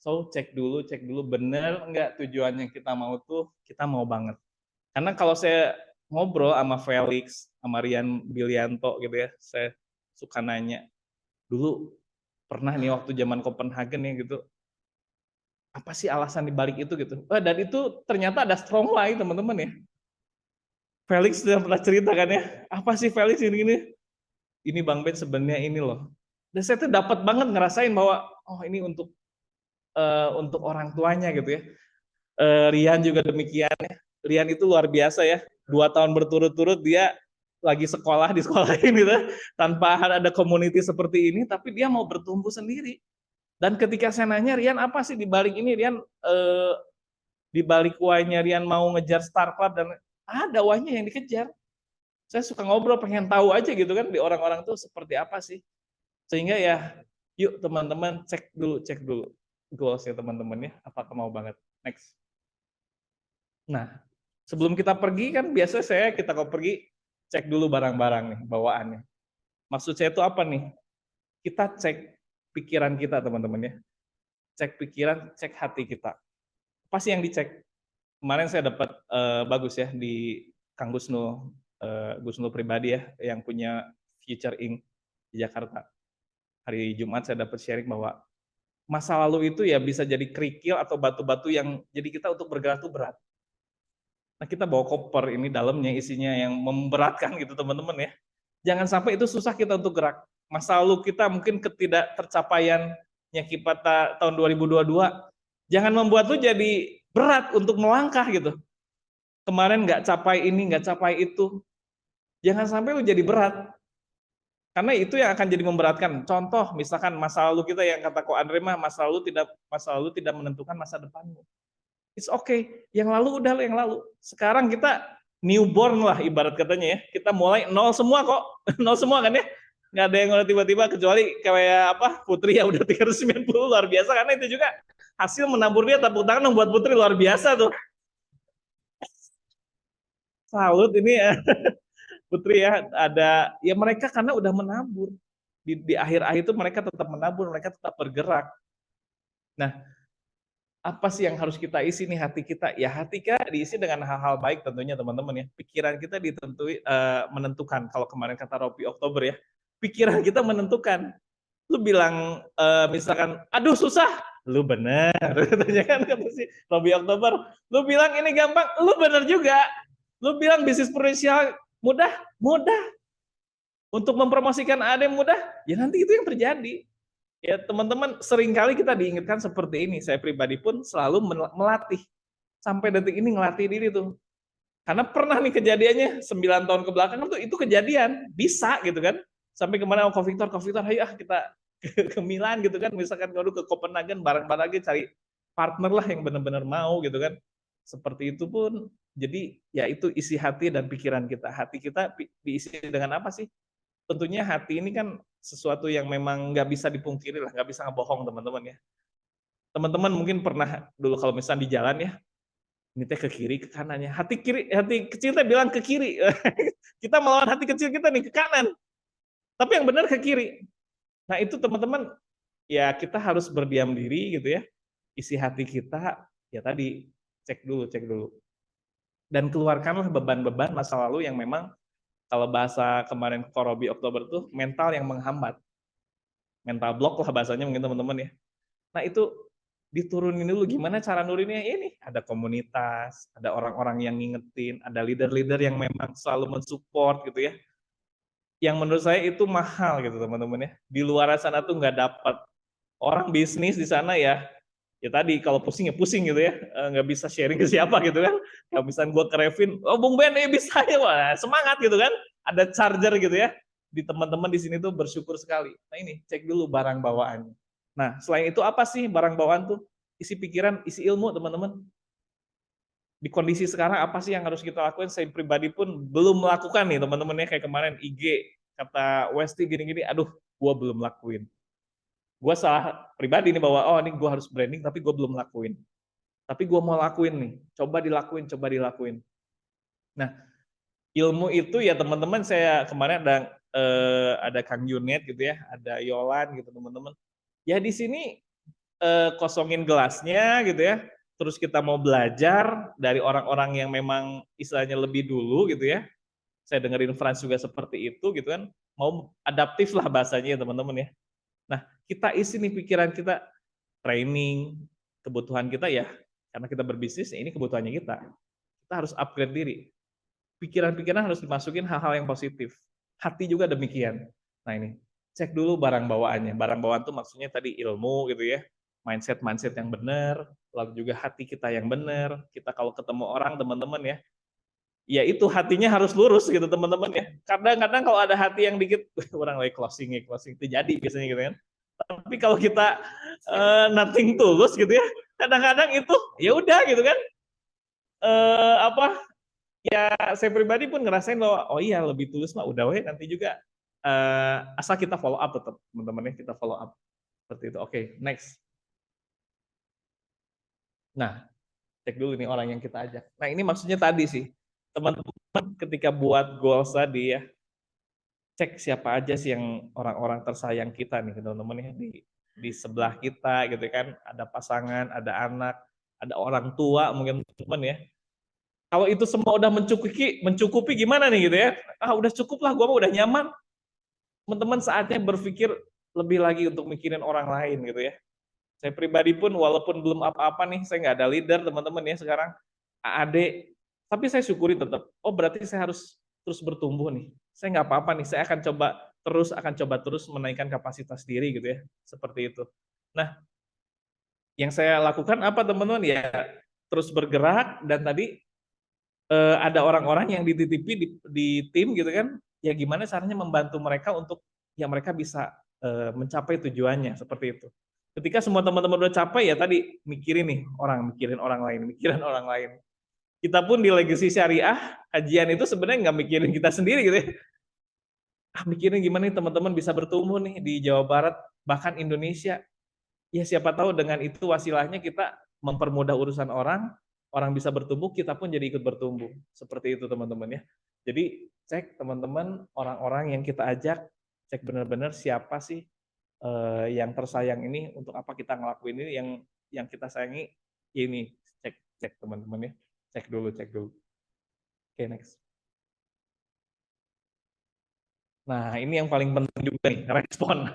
So cek dulu bener nggak tujuan yang kita mau tuh, kita mau banget. Karena kalau saya ngobrol sama Felix, sama Rian Bilianto gitu ya, saya suka nanya, dulu pernah nih waktu zaman Copenhagen ya gitu, apa sih alasan dibalik itu gitu. Dan itu ternyata ada strong why teman-teman ya. Felix sudah pernah cerita kan ya, apa sih Felix ini? Ini Bang Ben sebenarnya ini loh. Dan saya tuh dapat banget ngerasain bahwa oh ini untuk orang tuanya gitu ya. Rian juga demikian ya. Rian itu luar biasa ya. 2 tahun berturut-turut dia lagi sekolah di sekolah ini gitu, tanpa ada community seperti ini, tapi dia mau bertumbuh sendiri. Dan ketika saya nanya, Rian apa sih di balik ini, Rian di balik why-nya Rian mau ngejar Star Club, dan ada why-nya yang dikejar. Saya suka ngobrol, pengen tahu aja gitu kan di orang-orang tuh seperti apa sih. Sehingga ya, yuk teman-teman cek dulu goals-nya teman-teman ya, apakah mau banget. Next. Nah, sebelum kita pergi kan biasanya kita kalau pergi cek dulu barang-barang nih, bawaannya. Maksud saya itu apa nih? Kita cek pikiran kita teman-teman ya. Cek pikiran, cek hati kita. Apa sih yang dicek? Kemarin saya dapat bagus ya di Kang Gusnul, Gusnul pribadi ya, yang punya Future Inc. di Jakarta. Hari Jumat saya dapat sharing bahwa masa lalu itu ya bisa jadi kerikil atau batu-batu yang jadi kita untuk bergerak itu berat. Nah, kita bawa koper ini dalamnya isinya yang memberatkan gitu teman-teman ya. Jangan sampai itu susah kita untuk gerak. Masa lalu kita mungkin ketidaktercapaiannya kita tahun 2022, jangan membuat itu jadi berat untuk melangkah gitu. Kemarin nggak capai ini, nggak capai itu. Jangan sampai lu jadi berat. Karena itu yang akan jadi memberatkan. Contoh, misalkan masa lalu kita yang kata Ko Andre mah, masa lalu tidak menentukan masa depanmu. It's okay, yang lalu udah yang lalu. Sekarang kita newborn lah ibarat katanya ya. Kita mulai nol semua kok, nol semua kan ya. Nggak ada yang udah tiba-tiba kecuali kayak apa Putri yang udah 390 luar biasa, karena itu juga hasil menabur dia, tepuk tangan membuat Putri luar biasa tuh. Salut ini ya. Putri ya, ada ya mereka karena udah menabur. Di akhir-akhir itu mereka tetap menabur, mereka tetap bergerak. Nah, apa sih yang harus kita isi nih hati kita? Ya hati kita diisi dengan hal-hal baik tentunya teman-teman ya. Pikiran kita menentukan. Kalau kemarin kata Robi Oktober ya, pikiran kita menentukan. Lu bilang misalkan, aduh susah, lu bener. Katanya kan kata si Robi Oktober, lu bilang ini gampang, lu bener juga. Lu bilang bisnis potensial mudah. Untuk mempromosikan ada yang mudah, ya nanti itu yang terjadi. Ya teman-teman, seringkali kita diingatkan seperti ini. Saya pribadi pun selalu melatih. Sampai detik ini ngelatih diri tuh. Karena pernah nih kejadiannya 9 tahun ke belakang tuh itu kejadian. Bisa gitu kan. Sampai kemana Ko Victor, ayo kita ke Milan gitu kan. Misalkan kalau ke Copenhagen bareng-bareng lagi cari partner lah yang benar-benar mau gitu kan. Seperti itu pun. Jadi ya itu isi hati dan pikiran kita. Hati kita diisi dengan apa sih? Tentunya hati ini kan sesuatu yang memang nggak bisa dipungkiri lah, nggak bisa ngebohong teman-teman ya. Teman-teman mungkin pernah dulu kalau misalnya di jalan ya, ini teh ke kiri ke kanannya. Hati kecil teh bilang ke kiri. Kita melawan hati kecil kita nih ke kanan. Tapi yang benar ke kiri. Nah itu teman-teman, ya kita harus berdiam diri gitu ya. Isi hati kita, ya tadi cek dulu. Dan keluarkanlah beban-beban masa lalu yang memang kalau bahasa kemarin Korobi Oktober tuh mental yang menghambat. Mental block lah bahasanya mungkin teman-teman ya. Nah itu diturunin dulu, gimana cara nuruninnya? Ini ada komunitas, ada orang-orang yang ngingetin, ada leader-leader yang memang selalu mensupport gitu ya. Yang menurut saya itu mahal gitu teman-teman ya. Di luar sana tuh nggak dapat. Orang bisnis di sana ya tadi kalau pusing ya pusing gitu ya, nggak bisa sharing ke siapa gitu kan. Kalau misalnya gue ke Revin, oh Bung Ben bisa ya, wah semangat gitu kan. Ada charger gitu ya. Di teman-teman di sini tuh bersyukur sekali. Nah ini cek dulu barang bawaannya. Nah selain itu apa sih barang bawaan tuh? Isi pikiran, isi ilmu teman-teman. Di kondisi sekarang apa sih yang harus kita lakukan? Saya pribadi pun belum melakukan nih teman-teman ya, kayak kemarin IG kata Westi gini-gini, aduh gue belum lakuin. Gue salah pribadi nih bahwa oh ini gue harus branding tapi gue belum lakuin. Tapi gue mau lakuin nih, coba dilakuin. Nah ilmu itu ya teman-teman, saya kemarin ada Kang Yunet gitu ya, ada Yolan gitu teman-teman. Ya di sini kosongin gelasnya gitu ya, terus kita mau belajar dari orang-orang yang memang istilahnya lebih dulu gitu ya. Saya dengerin Frans juga seperti itu gitu kan, mau adaptif lah bahasanya ya teman-teman ya. Nah, kita isi nih pikiran kita, training, kebutuhan kita ya, karena kita berbisnis, ini kebutuhannya kita. Kita harus upgrade diri. Pikiran-pikiran harus dimasukin hal-hal yang positif. Hati juga demikian. Nah ini, cek dulu barang bawaannya. Barang bawaan itu maksudnya tadi ilmu gitu ya, mindset yang benar, lalu juga hati kita yang benar. Kita kalau ketemu orang teman-teman ya, ya itu hatinya harus lurus gitu teman-teman ya. Kadang-kadang kalau ada hati yang dikit, orang lagi closing itu jadi biasanya gitu kan. Tapi kalau kita nothing tulus gitu ya, kadang-kadang itu ya udah gitu kan. Ya saya pribadi pun ngerasain bahwa oh iya lebih tulus mah udah weh nanti juga asal kita follow up tetap teman-teman ya, kita follow up seperti itu. Oke, next. Nah, cek dulu nih orang yang kita ajak. Nah, ini maksudnya tadi sih, teman-teman ketika buat goals tadi ya, cek siapa aja sih yang orang-orang tersayang kita nih teman-teman ya di sebelah kita gitu kan, ada pasangan, ada anak, ada orang tua mungkin teman-teman ya. Kalau itu semua udah mencukupi gimana nih gitu ya? Udah cukup lah, gua mah udah nyaman. Teman-teman saatnya berpikir lebih lagi untuk mikirin orang lain gitu ya. Saya pribadi pun walaupun belum apa-apa nih, saya nggak ada leader teman-teman ya sekarang, AAD, tapi saya syukuri tetap. Oh berarti saya harus terus bertumbuh nih. Saya nggak apa-apa nih, saya akan coba terus menaikkan kapasitas diri gitu ya, seperti itu. Nah, yang saya lakukan apa teman-teman ya, terus bergerak dan tadi ada orang-orang yang dititipi di tim gitu kan, ya gimana caranya membantu mereka untuk ya mereka bisa mencapai tujuannya seperti itu. Ketika semua teman-teman udah capai ya tadi mikirin orang lain. Kita pun di Legacy Syariah kajian itu sebenarnya nggak mikirin kita sendiri gitu ya. Mikirin gimana nih teman-teman bisa bertumbuh nih di Jawa Barat bahkan Indonesia. Ya siapa tahu dengan itu wasilahnya kita mempermudah urusan orang bisa bertumbuh, kita pun jadi ikut bertumbuh. Seperti itu teman-teman ya. Jadi cek teman-teman orang-orang yang kita ajak, cek benar-benar siapa sih yang tersayang ini, untuk apa kita ngelakuin ini, yang kita sayangi ini, cek teman-teman ya, cek dulu. Oke, next. Nah ini yang paling penting juga nih, respon.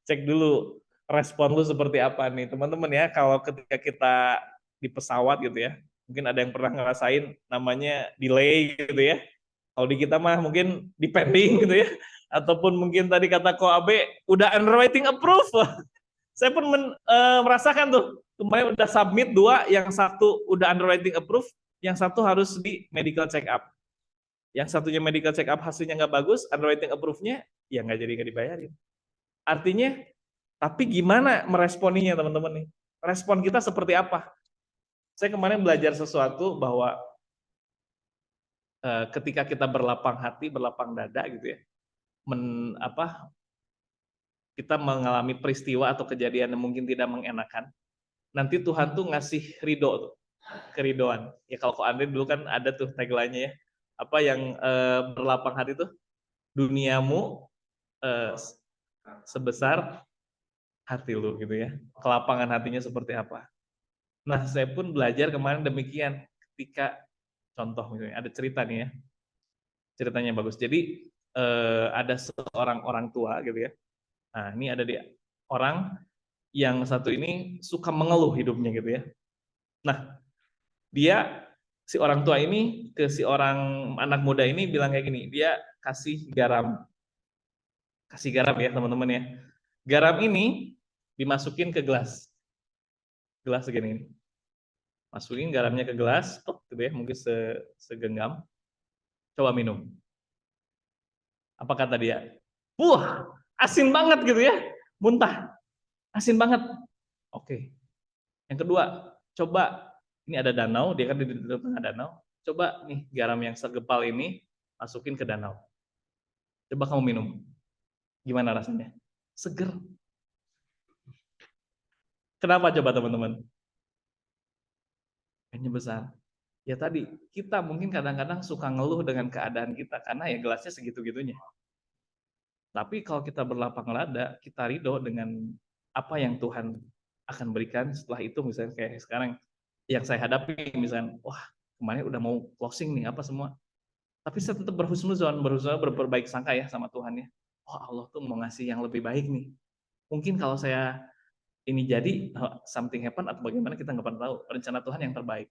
Cek dulu respon lu seperti apa nih teman-teman ya. Kalau ketika kita di pesawat gitu ya, mungkin ada yang pernah ngerasain namanya delay gitu ya. Kalau di kita mah mungkin depending gitu ya, ataupun mungkin tadi kata Ko Abe udah underwriting approve. Saya pun merasakan tuh kemarin udah submit 2, yang satu udah underwriting approve, yang satu harus di medical check up. Yang satunya medical check up hasilnya nggak bagus, underwriting approve-nya ya nggak dibayarin. Artinya, tapi gimana meresponinya teman-teman nih? Respon kita seperti apa? Saya kemarin belajar sesuatu bahwa ketika kita berlapang hati, berlapang dada gitu ya, kita mengalami peristiwa atau kejadian yang mungkin tidak mengenakan, nanti Tuhan tuh ngasih ridho tuh, keridoan. Ya kalau Andre dulu kan ada tuh tagline-nya ya, apa yang berlapang hati tuh, duniamu sebesar hati lu gitu ya, kelapangan hatinya seperti apa. Nah saya pun belajar kemarin demikian, ketika contoh misalnya ada cerita nih ya, ceritanya bagus. Jadi ada seorang orang tua gitu ya. Nah ini ada dia orang yang satu ini suka mengeluh hidupnya gitu ya. Nah si orang tua ini ke si orang anak muda ini bilang kayak gini, dia kasih garam ya teman-teman ya. Garam ini dimasukin ke gelas segini. Masukin garamnya ke gelas, gitu ya, mungkin segenggam. Coba minum. Apa kata dia? Wah, asin banget gitu ya, muntah. Asin banget. Oke. Yang kedua, coba, ini ada danau, dia kan di tengah danau. Coba nih garam yang segepal ini masukin ke danau. Coba kamu minum. Gimana rasanya? Seger. Kenapa coba teman-teman? Kayaknya besar. Ya tadi, kita mungkin kadang-kadang suka ngeluh dengan keadaan kita, karena ya gelasnya segitu-gitunya. Tapi kalau kita berlapang dada, kita ridho dengan apa yang Tuhan akan berikan setelah itu, misalnya kayak sekarang yang saya hadapi, misalnya, wah kemarin udah mau closing nih, apa semua. Tapi saya tetap berhusnuzon, berbaik sangka ya sama Tuhan ya. Oh Allah tuh mau ngasih yang lebih baik nih. Mungkin kalau saya ini jadi something happen atau bagaimana, kita nggak pernah tahu, rencana Tuhan yang terbaik.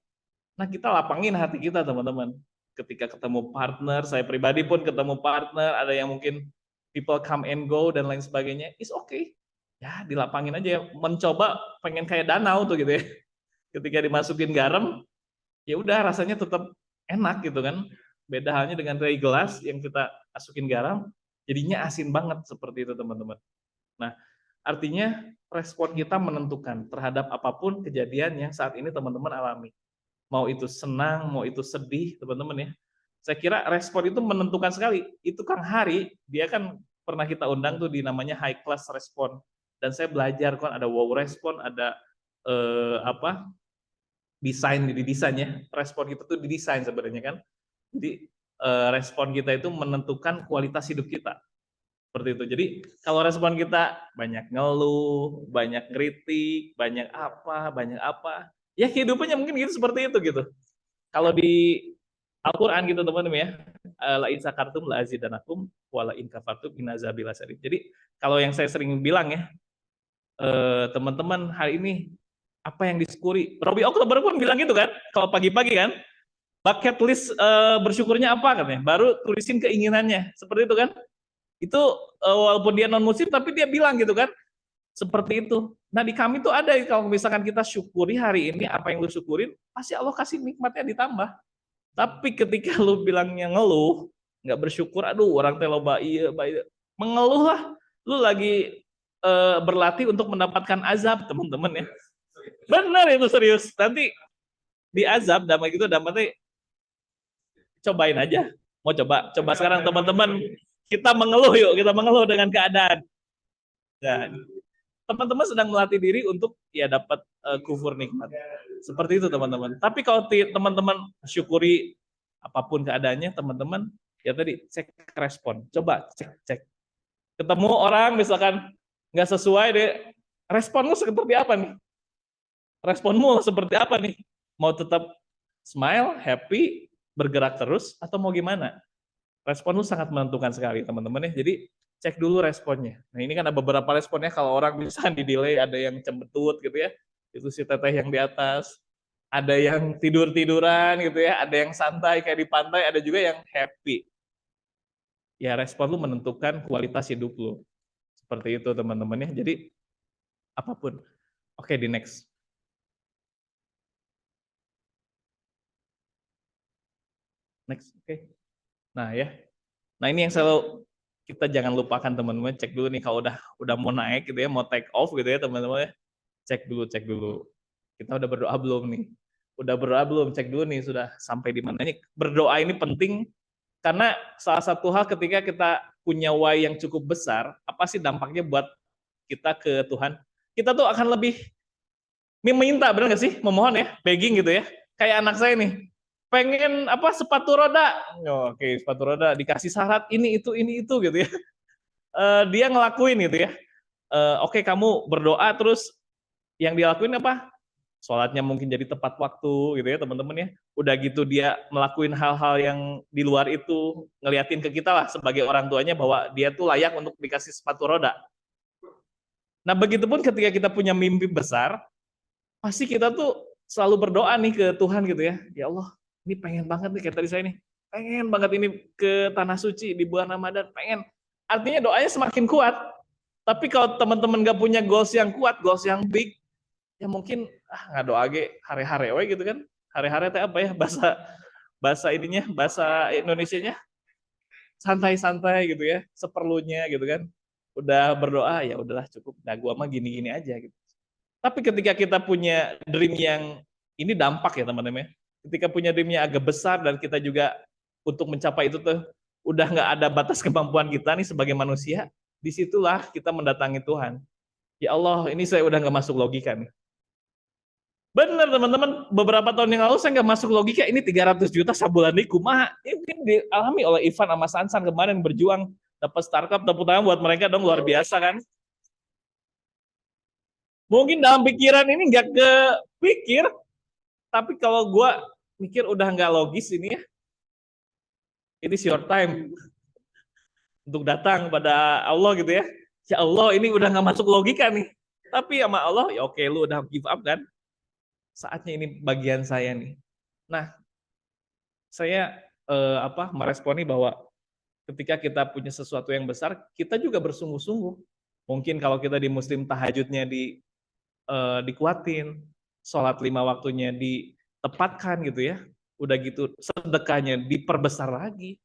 Nah kita lapangin hati kita teman-teman. Ketika ketemu partner, saya pribadi pun ketemu partner, ada yang mungkin people come and go dan lain sebagainya, it's okay. Ya dilapangin aja, mencoba pengen kayak danau tuh gitu ya. Ketika dimasukin garam, ya udah rasanya tetap enak gitu kan. Beda halnya dengan dari gelas yang kita masukin garam, jadinya asin banget seperti itu teman-teman. Nah, artinya respon kita menentukan terhadap apapun kejadian yang saat ini teman-teman alami. Mau itu senang, mau itu sedih, teman-teman ya. Saya kira respon itu menentukan sekali. Itu Kang Hari, dia kan pernah kita undang tuh di namanya high class respon. Dan saya belajar kan ada wow respon, ada desain di desainnya. Respon kita tuh didesain sebenarnya kan. Jadi respon kita itu menentukan kualitas hidup kita. Seperti itu. Jadi kalau respon kita banyak ngeluh, banyak kritik, banyak apa, ya kehidupannya mungkin gitu seperti itu gitu. Kalau di Al-Qur'an gitu teman-teman ya, la in sakartum la azidanakum wa la in kafartum inna azabi lasyadid. Jadi kalau yang saya sering bilang ya, teman-teman hari ini apa yang disyukuri? Robi Oktober pun bilang gitu kan, kalau pagi-pagi kan, bucket list bersyukurnya apa katanya? Baru tulisin keinginannya, seperti itu kan? Itu walaupun dia non muslim tapi dia bilang gitu kan, seperti itu. Nah di kami tuh ada kalau misalkan kita syukuri hari ini apa yang lu syukurin, pasti Allah kasih nikmatnya ditambah. Tapi ketika lu bilangnya ngeluh, nggak bersyukur, aduh orang teh loba ieu, mengeluh lah, lu lagi berlatih untuk mendapatkan azab teman-teman ya. Benar itu serius. Nanti di azab damai gitu damai cobain aja. Mau coba sekarang teman-teman kita mengeluh yuk, kita mengeluh dengan keadaan. Nah, teman-teman sedang melatih diri untuk ya dapat kufur nikmat. Seperti itu teman-teman. Tapi kalau teman-teman syukuri apapun keadaannya, teman-teman ya tadi cek respon. Coba cek. Ketemu orang misalkan nggak sesuai deh, responmu seperti apa nih? Responmu seperti apa nih? Mau tetap smile, happy, bergerak terus, atau mau gimana? Respon lu sangat menentukan sekali teman-teman ya. Jadi cek dulu responnya. Nah ini kan ada beberapa responnya kalau orang bisa di delay, ada yang cembetut gitu ya. Itu si teteh yang di atas. Ada yang tidur-tiduran gitu ya, ada yang santai kayak di pantai, ada juga yang happy. Ya respon lu menentukan kualitas hidup lu. Seperti itu teman-teman ya. Jadi apapun. Oke, di next. Next, oke. Nah ya. Nah ini yang selalu kita jangan lupakan teman-teman, cek dulu nih kalau udah mau naik gitu ya, mau take off gitu ya teman-teman ya. Cek dulu. Kita udah berdoa belum nih? Udah berdoa belum? Cek dulu nih sudah sampai di mana. Ini berdoa ini penting karena salah satu hal ketika kita punya why yang cukup besar, apa sih dampaknya buat kita ke Tuhan? Kita tuh akan lebih meminta, benar nggak sih? Memohon ya, begging gitu ya. Kayak anak saya nih, pengen sepatu roda. Oke, sepatu roda dikasih syarat ini itu gitu ya. Dia ngelakuin gitu ya. Oke, kamu berdoa terus yang dilakuin apa? Sholatnya mungkin jadi tepat waktu gitu ya teman-teman ya. Udah gitu dia melakukan hal-hal yang di luar itu, ngeliatin ke kita lah sebagai orang tuanya bahwa dia tuh layak untuk dikasih sepatu roda. Nah begitupun ketika kita punya mimpi besar, pasti kita tuh selalu berdoa nih ke Tuhan gitu ya. Ya Allah, ini pengen banget nih kayak tadi saya nih. Pengen banget ini ke Tanah Suci di bulan Ramadan, pengen. Artinya doanya semakin kuat. Tapi kalau teman-teman gak punya goals yang kuat, goals yang big, ya mungkin nggak doa ge hare-hare we gitu kan. Hare-hare teh apa ya bahasa ininya, bahasa Indonesianya santai-santai gitu ya, seperlunya gitu kan. Udah berdoa ya udahlah cukup, nah gua mah gini-gini aja gitu. Tapi ketika kita punya dream yang ini dampak ya teman-teman. Ketika punya dreamnya agak besar dan kita juga untuk mencapai itu tuh udah nggak ada batas kemampuan kita nih sebagai manusia, disitulah kita mendatangi Tuhan. Ya Allah, ini saya udah nggak masuk logika nih. Bener teman-teman, beberapa tahun yang lalu saya nggak masuk logika, ini 300 juta sabulan nih kumaha. Ini dialami oleh Ivan sama Sansan kemarin berjuang dapat startup, tepuk tangan buat mereka dong, luar biasa kan. Mungkin dalam pikiran ini nggak kepikir, tapi kalau gue mikir udah nggak logis ini ya. It is your time untuk datang pada Allah gitu ya. Ya Allah, ini udah nggak masuk logika nih. Tapi sama Allah, ya oke, lu udah give up kan. Saatnya ini bagian saya nih. Nah, saya meresponi bahwa ketika kita punya sesuatu yang besar, kita juga bersungguh-sungguh. Mungkin kalau kita di Muslim tahajudnya dikuatin, sholat 5 waktunya ditepatkan gitu ya. udah gitu sedekahnya diperbesar lagi.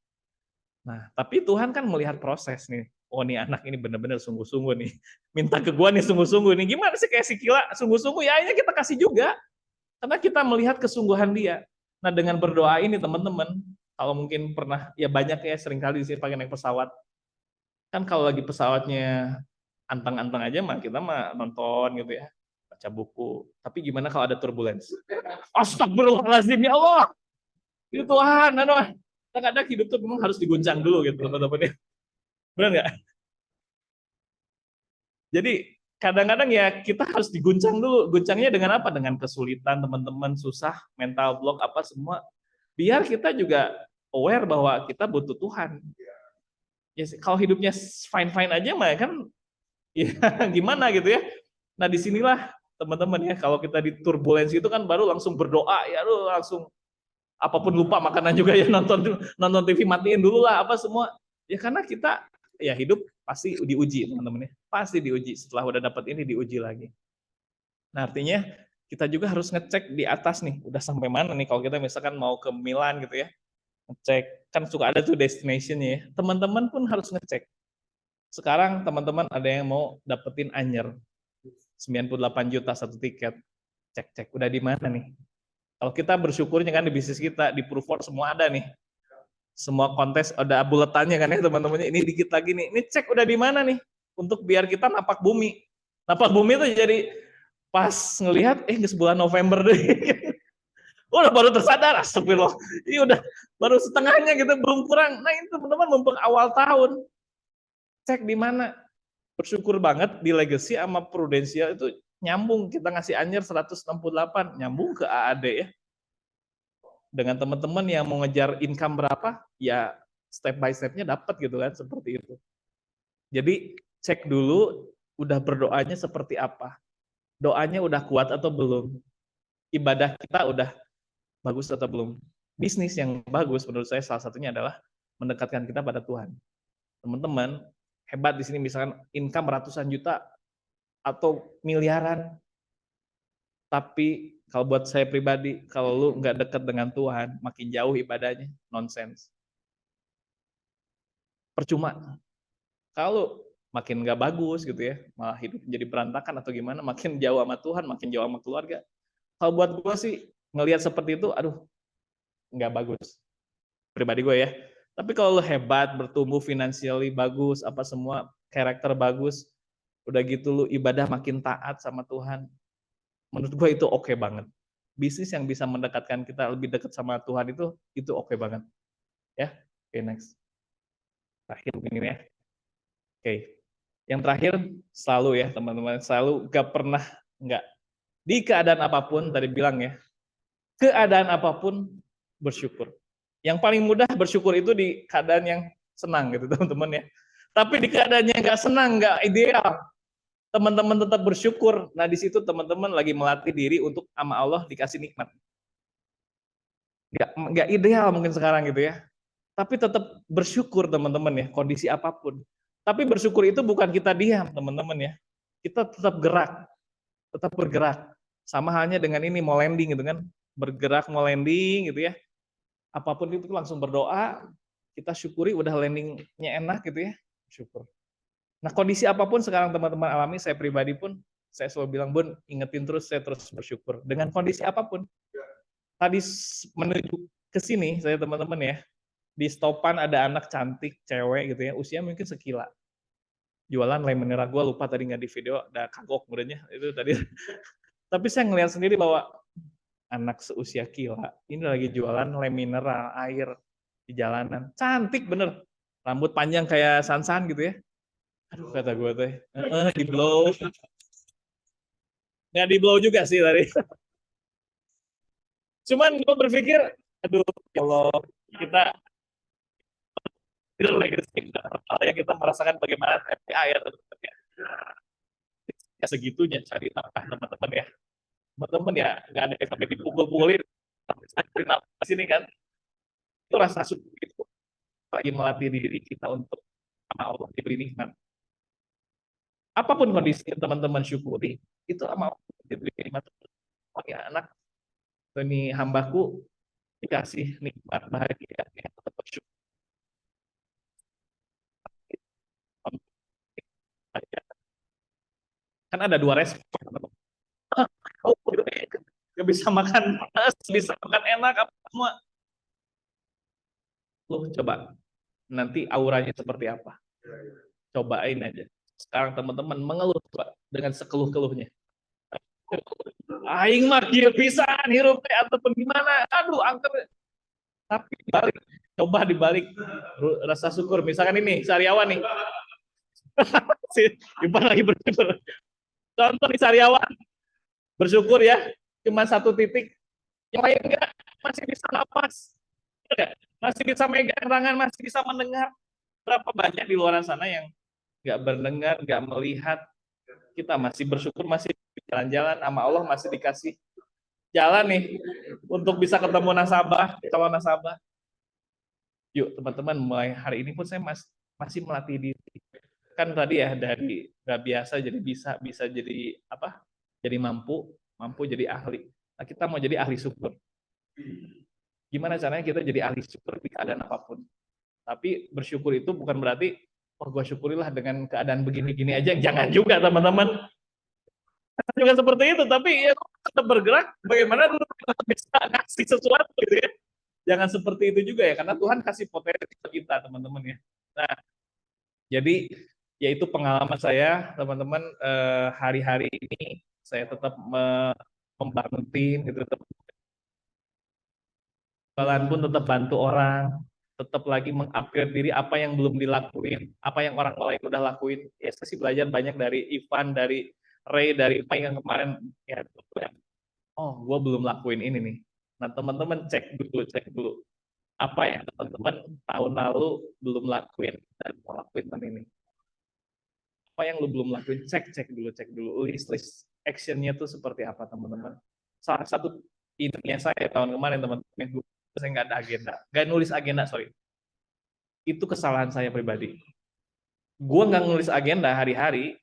Nah, tapi Tuhan kan melihat proses nih. Oh nih anak ini bener-bener sungguh-sungguh nih. Minta ke gua nih sungguh-sungguh nih. Gimana sih kayak si Kila sungguh-sungguh ya akhirnya kita kasih juga. Karena kita melihat kesungguhan dia. Nah dengan berdoa ini teman-teman, kalau mungkin pernah, ya banyak ya seringkali di sini pakai naik pesawat. Kan kalau lagi pesawatnya anteng-anteng aja mah kita mah nonton gitu ya. Baca buku. Tapi gimana kalau ada turbulensi? Astagfirullahaladzim ya Allah. Itu Tuhan, aduh. Kadang-kadang hidup tuh memang harus diguncang dulu gitu teman-teman ya. Benar nggak? Jadi kadang-kadang ya kita harus diguncang dulu. Guncangnya dengan apa? Dengan kesulitan teman-teman, susah, mental block apa semua. Biar kita juga aware bahwa kita butuh Tuhan. Ya, kalau hidupnya fine-fine aja mah kan ya gimana gitu ya. Nah disinilah teman-teman ya, kalau kita di turbulensi itu kan baru langsung berdoa ya, lu langsung apapun lupa makanan juga ya, nonton TV matiin dulu lah apa semua. Ya karena kita ya hidup pasti diuji teman-teman ya. Pasti diuji, setelah udah dapat ini diuji lagi. Nah artinya kita juga harus ngecek di atas nih, udah sampai mana nih kalau kita misalkan mau ke Milan gitu ya. Ngecek, kan suka ada tuh destination ya. Teman-teman pun harus ngecek. Sekarang teman-teman ada yang mau dapetin anyer 98 juta satu tiket. Cek-cek udah di mana nih? Kalau kita bersyukurnya kan di bisnis kita, di Proofort semua ada nih. Semua kontes ada buletannya kan ya teman-temannya. Ini dikit lagi nih. Ini cek udah di mana nih? Untuk biar kita napak bumi. Napak bumi itu jadi pas ngelihat sebulan November deh. Udah baru tersadar, astagfirullah. Ini udah baru setengahnya gitu, belum kurang. Nah ini teman-teman mumpung awal tahun. Cek di mana. Bersyukur banget di Legacy sama Prudential itu nyambung, kita ngasih anjir 168, nyambung ke AAD ya. Dengan teman-teman yang mau ngejar income berapa, ya step by step-nya dapat gitu kan, seperti itu. Jadi cek dulu, udah berdoanya seperti apa. Doanya udah kuat atau belum. Ibadah kita udah bagus atau belum. Bisnis yang bagus menurut saya salah satunya adalah mendekatkan kita pada Tuhan. Teman-teman, hebat di sini misalkan income ratusan juta atau miliaran. Tapi kalau buat saya pribadi, kalau lu nggak dekat dengan Tuhan, makin jauh ibadahnya, nonsense. Percuma. Kalau makin nggak bagus gitu ya, malah hidup jadi berantakan atau gimana, makin jauh sama Tuhan, makin jauh sama keluarga. Kalau buat gue sih, ngelihat seperti itu, aduh, nggak bagus. Pribadi gue ya. Tapi kalau lu hebat, bertumbuh financially bagus, apa semua, karakter bagus, udah gitu lu ibadah makin taat sama Tuhan, menurut gue itu oke banget. Bisnis yang bisa mendekatkan kita lebih dekat sama Tuhan itu oke banget. Ya, oke next. Terakhir begini ya. Oke, yang terakhir selalu ya teman-teman, selalu gak pernah enggak. Di keadaan apapun, tadi bilang ya, keadaan apapun bersyukur. Yang paling mudah bersyukur itu di keadaan yang senang gitu teman-teman ya. Tapi di keadaan yang nggak senang, nggak ideal, teman-teman tetap bersyukur. Nah di situ teman-teman lagi melatih diri untuk sama Allah dikasih nikmat. Nggak ideal mungkin sekarang gitu ya. Tapi tetap bersyukur teman-teman ya, kondisi apapun. Tapi bersyukur itu bukan kita diam teman-teman ya. Kita tetap gerak, tetap bergerak. Sama halnya dengan ini mau landing gitu kan, bergerak mau landing gitu ya. Apapun itu langsung berdoa, kita syukuri udah landingnya enak gitu ya, syukur. Nah kondisi apapun sekarang teman-teman alami, saya pribadi pun, saya selalu bilang, Bun, ingetin terus, saya terus bersyukur. Dengan kondisi apapun. Tadi menuju ke sini, saya teman-teman ya, di stopan ada anak cantik, cewek gitu ya, usia mungkin sekila. Jualan lem mineral, gue lupa tadi nggak di video, ada kagok mudanya, itu tadi. Tapi saya ngelihat sendiri bahwa anak seusia Kila, ini lagi jualan lem mineral, air di jalanan. Cantik bener. Rambut panjang kayak Sansan gitu ya. Aduh kata gue teh, di blow. Nggak di blow juga sih tadi. Cuman gue berpikir, aduh ya Allah, kita itu legacy yang kita merasakan bagaimana FPA ya teman-teman ya segitunya cari nafkah teman-teman ya. Teman-teman ya nggak ada yang sampai dipukul-pukulin sampai nafas sini kan, itu rasa syukur itu lagi melatih diri kita untuk sama Allah diberi nikmat. Apapun kondisi teman-teman syukuri, itu sama Allah diberi nikmat. Oh ya anak, ini hambaku dikasih nikmat bahagia, ya, tetap bersyukur. Kan ada dua respon. Oh, gak bisa makan panas, bisa makan enak apa semua. Lu coba nanti auranya seperti apa? Cobain aja. Sekarang teman-teman mengeluh coba dengan sekeluh-keluhnya. Aing mah kieu pisan hirup teh ataupun gimana? Aduh, angker. Tapi dibalik, coba dibalik rasa syukur. Misalkan ini Sariawan nih. Si Ipan lagi bersyukur. Contoh nih Sariawan. Bersyukur ya, cuma satu titik. Yang lain enggak, masih bisa napas. Masih bisa megang tangan, masih bisa mendengar. Berapa banyak di luar sana yang nggak berdengar, nggak melihat. Kita masih bersyukur, masih jalan-jalan sama Allah, masih dikasih jalan nih untuk bisa ketemu nasabah, calon nasabah. Yuk teman-teman, mulai hari ini pun saya masih melatih diri. Kan tadi ya dari nggak biasa jadi bisa jadi apa? Jadi mampu jadi ahli. Nah, kita mau jadi ahli syukur. Gimana caranya kita jadi ahli syukur di keadaan apapun? Tapi bersyukur itu bukan berarti oh gue syukurilah dengan keadaan begini-gini aja. Jangan juga teman-teman. Juga seperti itu, tapi ya tetap bergerak. Bagaimana dulu kita bisa ngasih sesuatu gitu ya. Jangan seperti itu juga ya, karena Tuhan kasih potensi kita teman-teman ya. Nah, jadi yaitu pengalaman saya teman-teman, hari-hari ini saya tetap membangun tim, gitu, tetap jalan pun tetap bantu orang, tetap lagi mengupgrade diri apa yang belum dilakuin, apa yang orang lain udah lakuin. Ya saya sih belajar banyak dari Ivan, dari Ray, dari apa yang kemarin ya. Oh, gue belum lakuin ini nih. Nah teman-teman cek dulu apa yang teman-teman tahun lalu belum lakuin dan mau lakuin tahun ini. Apa yang lu belum lakuin, cek dulu list actionnya tuh seperti apa teman-teman. Salah satu ininya saya tahun kemarin teman-teman, saya nggak ada agenda, nggak nulis agenda, sorry. Itu kesalahan saya pribadi. Gue nggak nulis agenda hari-hari,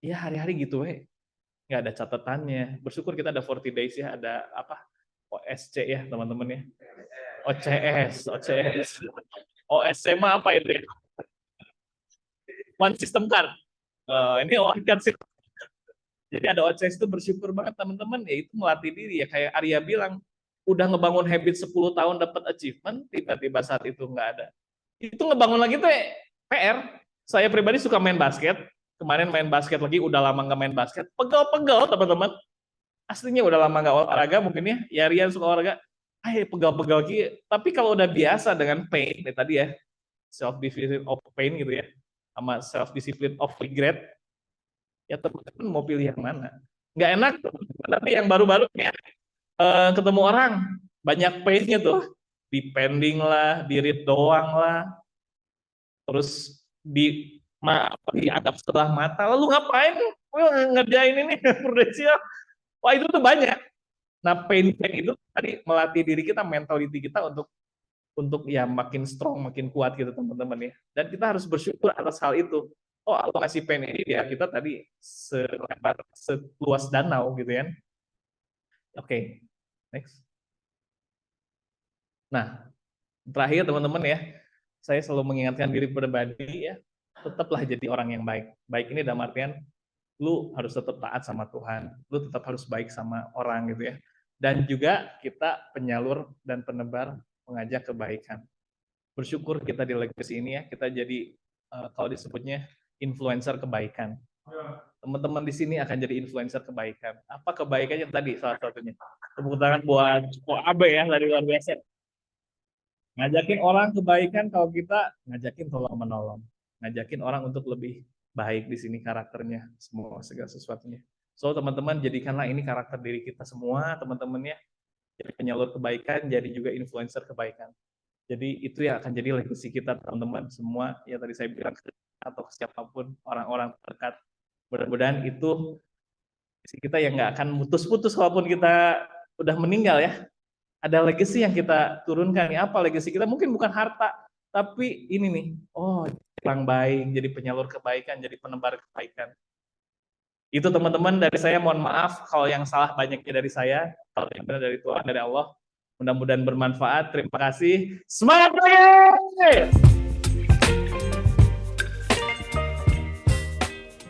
ya hari-hari gitu nggak ada catatannya. Bersyukur kita ada 40 days ya, ada apa OSC ya teman-teman ya. OCS. OSC mah apa itu ya? One System Card. Ini One Card System. Jadi ada OCS itu bersyukur banget teman-teman, ya itu melatih diri ya, kayak Arya bilang, udah ngebangun habit 10 tahun dapat achievement, tiba-tiba saat itu nggak ada. Itu ngebangun lagi tuh PR. Saya pribadi suka main basket, kemarin main basket lagi, udah lama nggak main basket, pegel-pegel teman-teman. Aslinya udah lama nggak olahraga mungkin ya Rian suka olahraga, pegel-pegel lagi. Tapi kalau udah biasa dengan pain, tadi ya, self-discipline of pain gitu ya, sama self-discipline of regret, ya teman-teman mau pilih yang mana? Nggak enak, tapi yang baru-baru ya, ketemu orang, banyak pain-nya tuh, depending lah, di-read doang lah, terus dianggap setelah mata, lalu ngapain? Ngerjain ini, prudensial. Wah itu tuh banyak. Nah pain itu tadi melatih diri kita, mentality kita untuk ya makin strong, makin kuat gitu teman-teman ya. Dan kita harus bersyukur atas hal itu. Oh Allah kasih pain ini ya kita tadi seluas danau gitu ya. Oke, next. Nah terakhir teman-teman ya, saya selalu mengingatkan diri pribadi ya, tetaplah jadi orang yang baik. Baik ini dalam artian lu harus tetap taat sama Tuhan, lu tetap harus baik sama orang gitu ya. Dan juga kita penyalur dan penebar mengajak kebaikan. Bersyukur kita di legacy ini ya, kita jadi kalau disebutnya influencer kebaikan. Teman-teman di sini akan jadi influencer kebaikan. Apa kebaikannya tadi salah satunya? Tepuk tangan buat Abe ya, dari luar biasa. Ngajakin orang kebaikan, kalau kita ngajakin tolong menolong. Ngajakin orang untuk lebih baik di sini karakternya, semua segala sesuatunya. So teman-teman jadikanlah ini karakter diri kita semua, teman-teman ya. Jadi penyalur kebaikan, jadi juga influencer kebaikan. Jadi itu yang akan jadi legacy kita teman-teman semua. Ya tadi saya bilang atau siapapun orang-orang terdekat. Mudah-mudahan itu kita yang nggak akan putus-putus walaupun kita udah meninggal ya. Ada legacy yang kita turunkan. Nih apa legacy kita? Mungkin bukan harta, tapi ini nih. Oh, orang baik, jadi penyalur kebaikan, jadi penebar kebaikan. Itu teman-teman dari saya, mohon maaf kalau yang salah banyaknya dari saya, kalau yang benar dari Tuhan, dari Allah. Mudah-mudahan bermanfaat. Terima kasih. Semangat lagi!